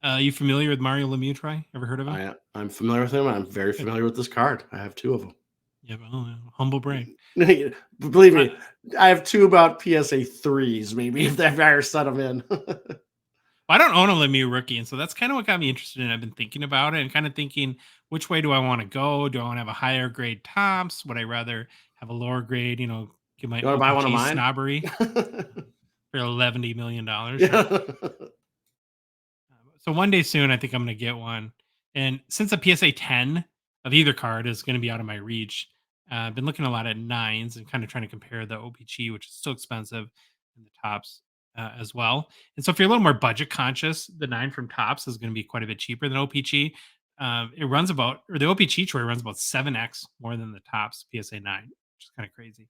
You familiar with Mario Lemieux, Troy? Ever heard of him? I'm familiar with him. I'm very familiar with this card. I have 2 of them. Yeah, well, humble brag. Believe me, I have 2 about PSA 3s, maybe, if that ever set them in. I don't own a Lemieux rookie, and so that's kind of what got me interested in. I've been thinking about it and kind of thinking, which way do I want to go? Do I want to have a higher grade Topps? Would I rather have a lower grade, give my buy one of mine? Snobbery for $11 million? Yeah. So one day soon, I think I'm going to get one. And since a PSA 10 of either card is going to be out of my reach, I've been looking a lot at nines and kind of trying to compare the OPG, which is still expensive, and the tops as well. And so if you're a little more budget conscious, the 9 from tops is going to be quite a bit cheaper than OPG. It runs about, or the OPG Troy runs about 7x more than the tops PSA 9, which is kind of crazy.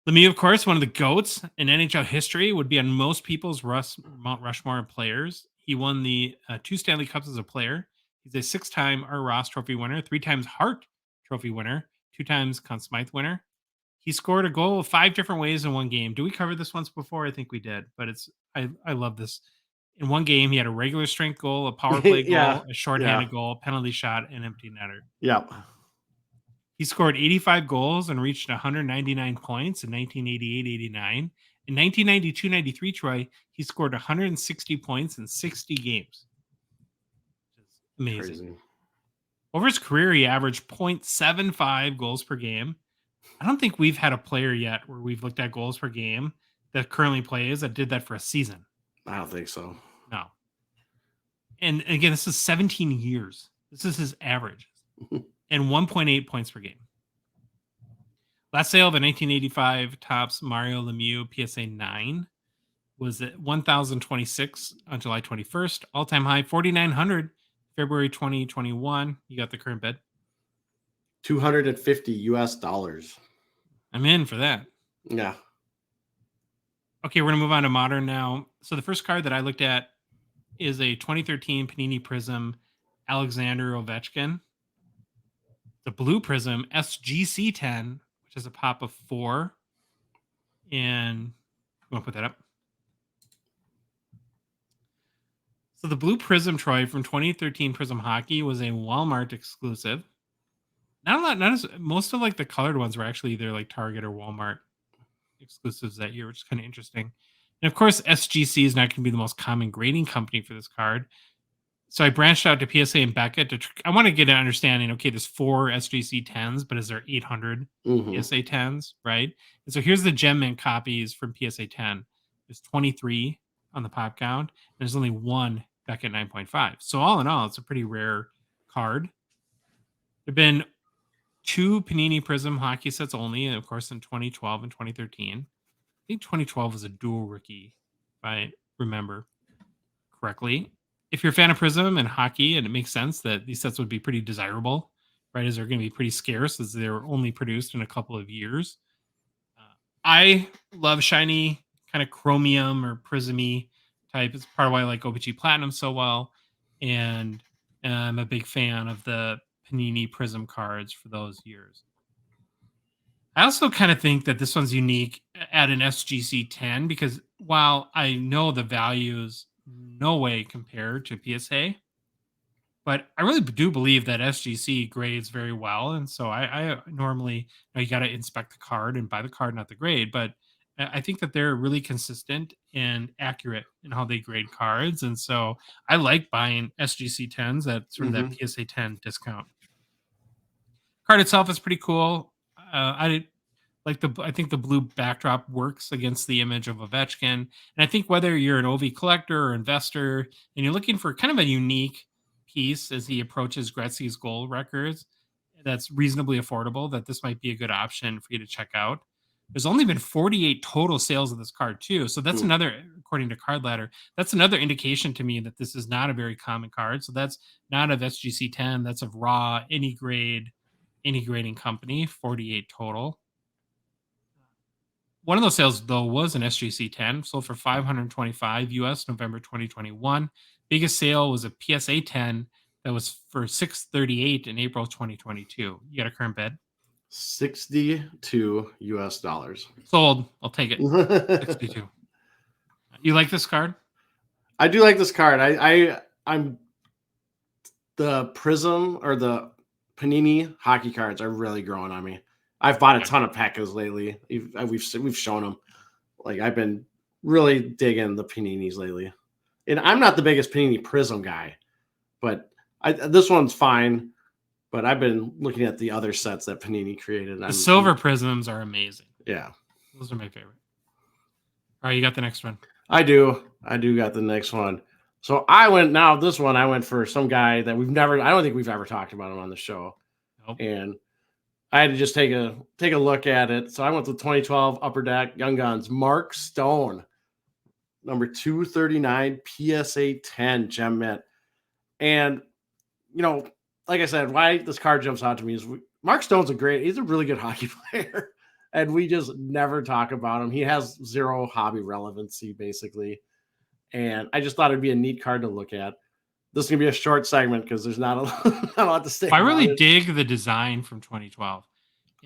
Lemieux, of course, one of the GOATs in NHL history, would be on most people's Mount Rushmore of players. He won the 2 Stanley Cups as a player. He's a 6-time Art Ross Trophy winner, 3 times Hart Trophy winner, 2 times Conn Smythe winner. He scored a goal 5 different ways in one game. Do we cover this once before? I think we did, but I love this. In one game, he had a regular strength goal, a power play goal, a shorthanded goal, penalty shot, and empty netter. Yep. He scored 85 goals and reached 199 points in 1988-89. In 1992-93, Troy, he scored 160 points in 60 games. Amazing. Crazy. Over his career, he averaged 0.75 goals per game. I don't think we've had a player yet where we've looked at goals per game that currently plays that did that for a season. I don't think so. No. And again, this is 17 years. This is his average. And 1.8 points per game. Last sale of the 1985 Topps Mario Lemieux PSA 9 was at 1,026 on July 21st. All-time high, 4,900 February 2021. You got the current bid? $250. I'm in for that. Yeah. Okay, we're going to move on to modern now. So the first card that I looked at is a 2013 Panini Prism Alexander Ovechkin. The Blue Prism SGC 10, which is a pop of 4. And I'm going to put that up. So the Blue Prism, Troy, from 2013 Prism Hockey was a Walmart exclusive. Not a lot. Most of like the colored ones were actually either like Target or Walmart exclusives that year, which is kind of interesting. And of course, SGC is not going to be the most common grading company for this card. So I branched out to PSA and Beckett. I want to get an understanding, okay, there's 4 SGC 10s, but is there 800 PSA 10s, right? And so here's the Gem Mint copies from PSA 10. There's 23 on the pop count. There's only 1 Beckett 9.5. So all in all, it's a pretty rare card. There have been 2 Panini Prism hockey sets only, of course, in 2012 and 2013. I think 2012 was a dual rookie, if I remember correctly. If you're a fan of Prism and hockey, and it makes sense that these sets would be pretty desirable, right, as they're going to be pretty scarce as they're only produced in a couple of years. I love shiny kind of chromium or prismy type. It's part of why I like OPG Platinum so well. And I'm a big fan of the Panini Prism cards for those years. I also kind of think that this one's unique at an SGC 10 because while I know the values no way compared to PSA, but I really do believe that SGC grades very well. And so I normally, you got to inspect the card and buy the card, not the grade, but I think that they're really consistent and accurate in how they grade cards. And so I like buying SGC 10s at sort of that PSA 10 discount. Card itself is pretty cool. I think the blue backdrop works against the image of Ovechkin. And I think whether you're an OV collector or investor and you're looking for kind of a unique piece as he approaches Gretzky's goal records that's reasonably affordable, that this might be a good option for you to check out. There's only been 48 total sales of this card too. So that's another, according to Card Ladder, that's another indication to me that this is not a very common card. So that's not of SGC 10. That's of raw, any grade, any grading company, 48 total. One of those sales, though, was an SGC 10, sold for $525 US, November 2021. Biggest sale was a PSA 10 that was for $638 in April 2022. You got a current bid? $62 US. Sold. I'll take it. 62. You like this card? I do like this card. I'm the Prism or the Panini hockey cards are really growing on me. I've bought a ton of Pekkas lately. We've shown them. Like I've been really digging the Paninis lately, and I'm not the biggest Panini Prism guy, but this one's fine. But I've been looking at the other sets that Panini created. The silver Prisms are amazing. Yeah, those are my favorite. All right, you got the next one. I do got the next one. So I went for some guy that I don't think we've ever talked about him on the show. Nope. And I had to just take a look at it. So I went with 2012 Upper Deck Young Guns, Mark Stone, number 239 PSA 10 gem mint. And, like I said, why this card jumps out to me is Mark Stone's he's a really good hockey player. And we just never talk about him. He has zero hobby relevancy, basically. And I just thought it'd be a neat card to look at. This is going to be a short segment because there's not a lot to say. I really dig the design from 2012.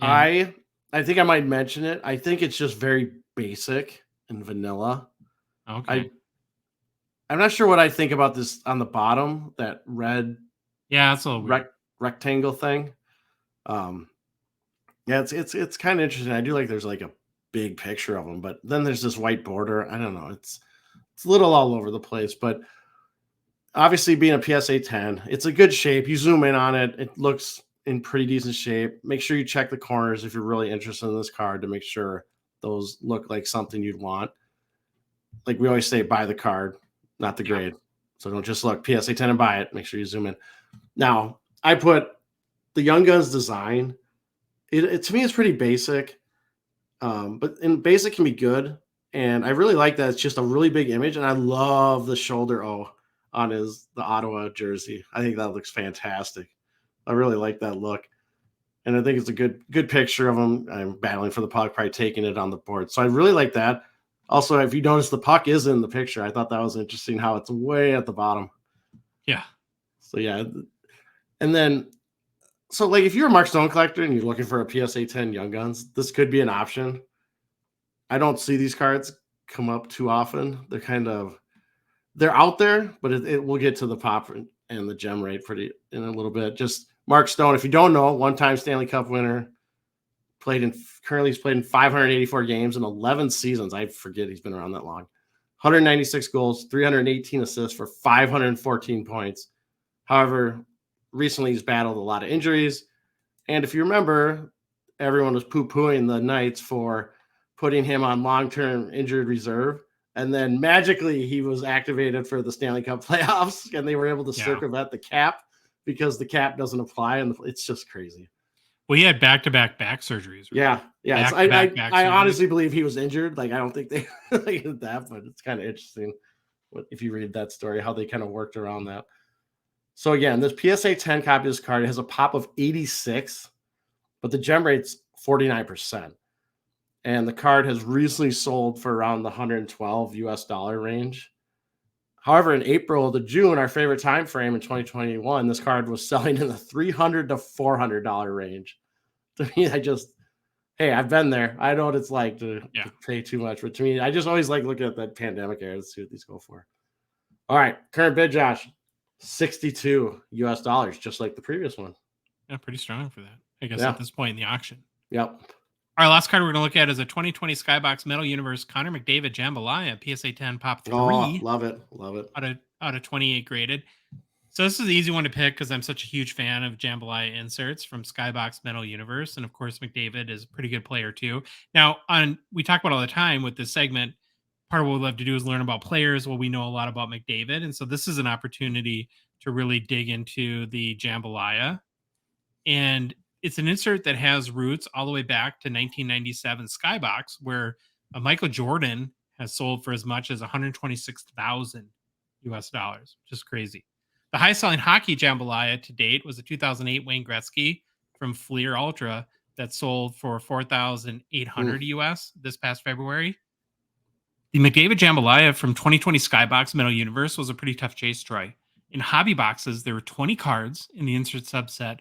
And I think I might mention it. I think it's just very basic and vanilla. Okay. I'm not sure what I think about this on the bottom, that red. Yeah, it's a little weird. Rectangle thing. Yeah, it's kind of interesting. I do like there's like a big picture of them, but then there's this white border. I don't know. It's a little all over the place, but obviously being a PSA 10, it's a good shape. You zoom in on it, it looks in pretty decent shape. Make sure you check the corners if you're really interested in this card to make sure those look like something you'd want. Like we always say, buy the card, not the grade. So don't just look PSA 10 and buy it. Make sure you zoom in. Now, I put the Young Guns design. It to me is pretty basic, but basic can be good. And I really like that it's just a really big image, and I love the shoulder O on the Ottawa jersey. I think that looks fantastic. I really like that look, and I think it's a good picture of him. I'm battling for the puck, probably taking it on the board. So I really like that. Also, if you notice, the puck is in the picture. I thought that was interesting how it's way at the bottom. Yeah. So yeah, and then so like if you're a Mark Stone collector and you're looking for a PSA 10 Young Guns, this could be an option. I don't see these cards come up too often. They're out there, but it will get to the pop and the gem rate in a little bit. Just Mark Stone, if you don't know, one-time Stanley Cup winner, currently he's played in 584 games in 11 seasons. I forget he's been around that long. 196 goals, 318 assists for 514 points. However, recently he's battled a lot of injuries. And if you remember, everyone was poo-pooing the Knights for putting him on long-term injured reserve. And then magically he was activated for the Stanley Cup playoffs, and they were able to circumvent the cap because the cap doesn't apply. And it's just crazy. Well, he had back-to-back back surgeries. Right? Yeah. I honestly believe he was injured. Like, I don't think they did that, but it's kind of interesting if you read that story, how they kind of worked around that. So again, this PSA 10 copy of this card has a pop of 86, but the gem rate's 49%. And the card has recently sold for around the $112 range. However, in April to June, our favorite time frame in 2021, this card was selling in the $300 to $400 range. To me, I've been there. I know what it's like to pay too much. But to me, I just always like looking at that pandemic era to see what these go for. All right, current bid, Josh, $62, just like the previous one. Yeah, pretty strong for that, I guess, at this point in the auction. Yep. Our last card we're going to look at is a 2020 Skybox Metal Universe Connor McDavid Jambalaya PSA 10 Pop 3. Oh, love it. Out of 28 graded. So this is the easy one to pick because I'm such a huge fan of Jambalaya inserts from Skybox Metal Universe. And of course, McDavid is a pretty good player too. Now, we talk about all the time with this segment, part of what we love to do is learn about players. Well, we know a lot about McDavid. And so this is an opportunity to really dig into the Jambalaya. And it's an insert that has roots all the way back to 1997 Skybox, where a Michael Jordan has sold for as much as $126,000 US, which is crazy. The highest selling hockey Jambalaya to date was a 2008 Wayne Gretzky from Fleer Ultra that sold for $4,800 US this past February. The McDavid Jambalaya from 2020 Skybox Metal Universe was a pretty tough chase, Troy. In hobby boxes, there were 20 cards in the insert subset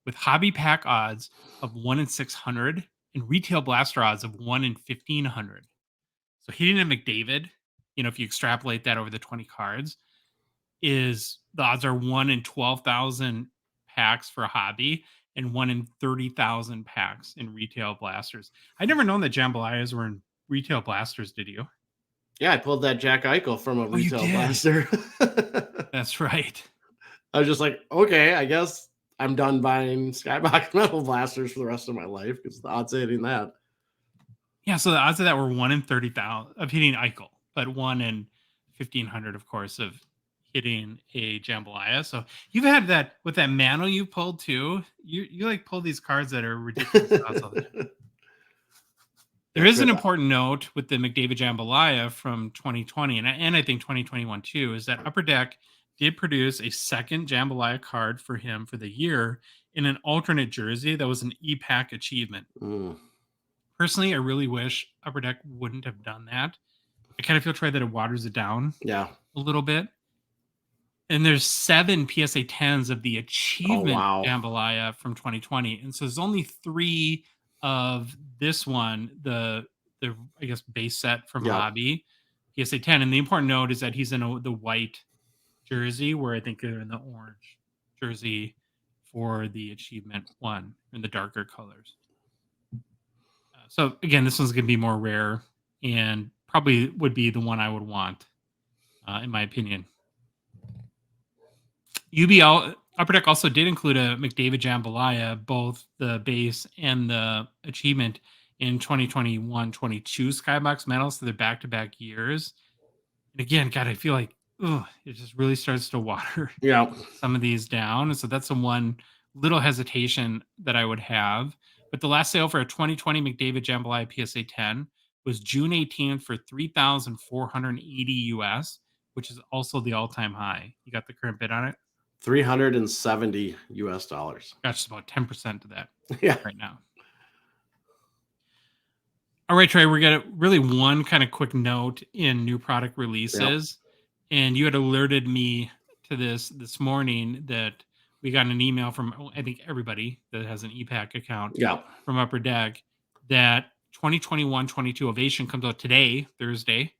with hobby pack odds of 1 in 600 and retail blaster odds of 1 in 1,500. So hitting a McDavid, if you extrapolate that over the 20 cards, the odds are 1 in 12,000 packs for a hobby and 1 in 30,000 packs in retail blasters. I'd never known that Jambalayas were in retail blasters, did you? Yeah, I pulled that Jack Eichel from a retail blaster. That's right. I was just like, okay, I guess I'm done buying Skybox Metal blasters for the rest of my life because the odds of hitting that. Yeah, so the odds of that were 1 in 30,000 of hitting Eichel, but 1 in 1,500, of course, of getting a jambalaya. So you've had that with that Mano you pulled too. You like pull these cards that are ridiculous odds all the time. There is an important note with the McDavid Jambalaya from 2020, and I think 2021 too, is that Upper Deck did produce a second Jambalaya card for him for the year in an alternate jersey that was an EPAC achievement. Personally, I really wish Upper Deck wouldn't have done that. I kind of feel, Trey, that it waters it down a little bit. And there's 7 PSA 10s of the achievement Jambalaya from 2020. And so there's only 3 of this one, the I guess base set from Hobby, PSA 10. And the important note is that he's in the white jersey, where I think they're in the orange jersey for the achievement one in the darker colors. So again, this one's going to be more rare and probably would be the one I would want, in my opinion. Upper Deck also did include a McDavid Jambalaya, both the base and the achievement, in 2021-22 Skybox medals, so they're back-to-back years. And again, God, I feel like it just really starts to water some of these down. And so that's the one little hesitation that I would have. But the last sale for a 2020 McDavid Jambalaya PSA 10 was June 18th for $3,480 US, which is also the all-time high. You got the current bid on it? $370 US. That's about 10% of that right now. All right, Trey, we got really one kind of quick note in new product releases. And you had alerted me to this morning that we got an email from, I think, everybody that has an EPAC account from Upper Deck that 2021-22 Ovation comes out today, Thursday,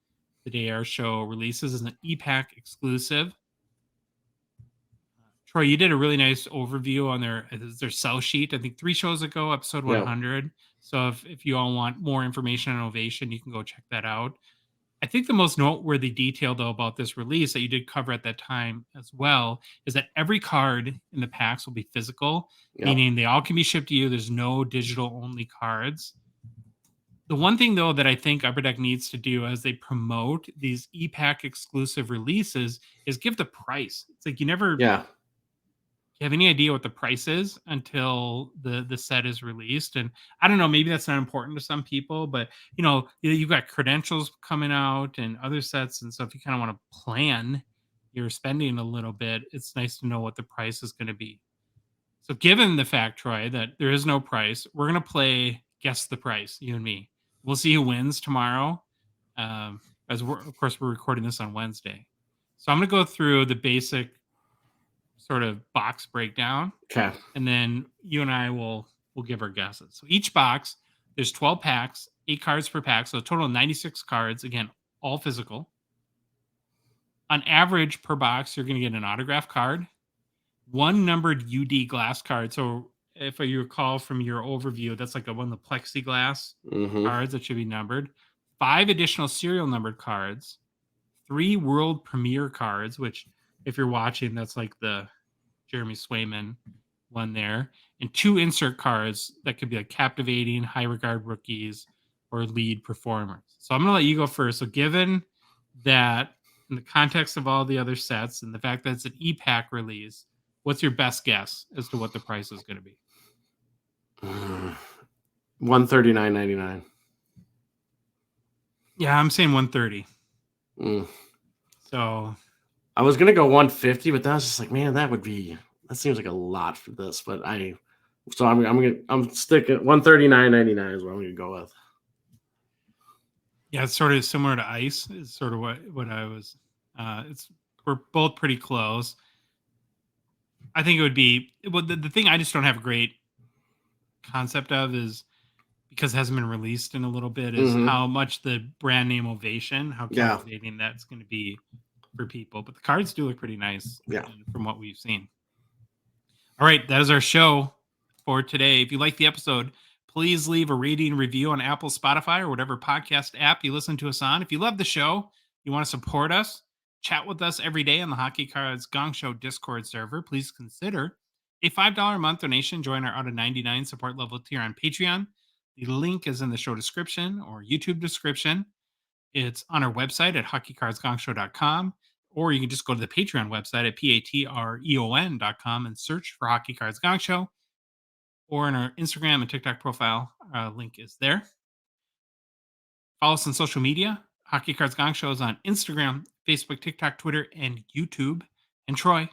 the day our show releases, is an EPAC exclusive. Troy, you did a really nice overview on their sell sheet, I think 3 shows ago, episode 100. So if you all want more information on Ovation, you can go check that out. I think the most noteworthy detail, though, about this release that you did cover at that time as well is that every card in the packs will be physical, meaning they all can be shipped to you. There's no digital-only cards. The one thing, though, that I think Upper Deck needs to do as they promote these EPAC exclusive releases is give the price. It's like you never have any idea what the price is until the set is released. And I don't know, maybe that's not important to some people, but you've got credentials coming out and other sets. And so if you kind of want to plan your spending a little bit, it's nice to know what the price is going to be. So given the fact, Troy, that there is no price, we're going to play Guess the Price, you and me. We'll see who wins tomorrow. Of course, we're recording this on Wednesday. So I'm going to go through the basic sort of box breakdown. Okay. And then you and I will give our guesses. So each box, there's 12 packs, 8 cards per pack. So a total of 96 cards. Again, all physical. On average per box, you're going to get an autograph card, 1 numbered UD glass card. So if you recall from your overview, that's like one of the plexiglass cards that should be numbered. 5 additional serial numbered cards, 3 world premiere cards, which if you're watching, that's like the Jeremy Swayman one there, and 2 insert cards that could be like captivating, high regard rookies, or lead performers. So I'm going to let you go first. So given that in the context of all the other sets and the fact that it's an EPAC release, what's your best guess as to what the price is going to be? $139.99. Yeah, I'm saying 130. So I was gonna go 150, but that was just like, man, that seems like a lot for this. But I'm sticking 139.99 is what I'm gonna go with. Yeah, it's sort of similar to ice. Is sort of what I was. We're both pretty close. I think it would be the thing I just don't have a great concept of is, because it hasn't been released in a little bit, is how much the brand name Ovation, how captivating that's going to be for people. But the cards do look pretty nice from what we've seen. All right, that is our show for today. If you like the episode, please leave a rating and review on Apple, Spotify, or whatever podcast app you listen to us on. If you love the show, you want to support us, chat with us every day on the Hockey Cards Gongshow Discord server, please consider a $5 a month donation. Join our out of 99 support level tier on Patreon. The link is in the show description or YouTube description. It's on our website at hockeycardsgongshow.com. Or you can just go to the Patreon website at patreon.com and search for Hockey Cards Gong Show. Or in our Instagram and TikTok profile, link is there. Follow us on social media. Hockey Cards Gong Show is on Instagram, Facebook, TikTok, Twitter, and YouTube. And Troy,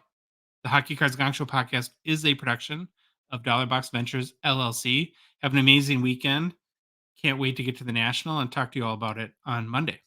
the Hockey Cards Gong Show podcast is a production of Dollar Box Ventures, LLC. Have an amazing weekend. Can't wait to get to the National and talk to you all about it on Monday.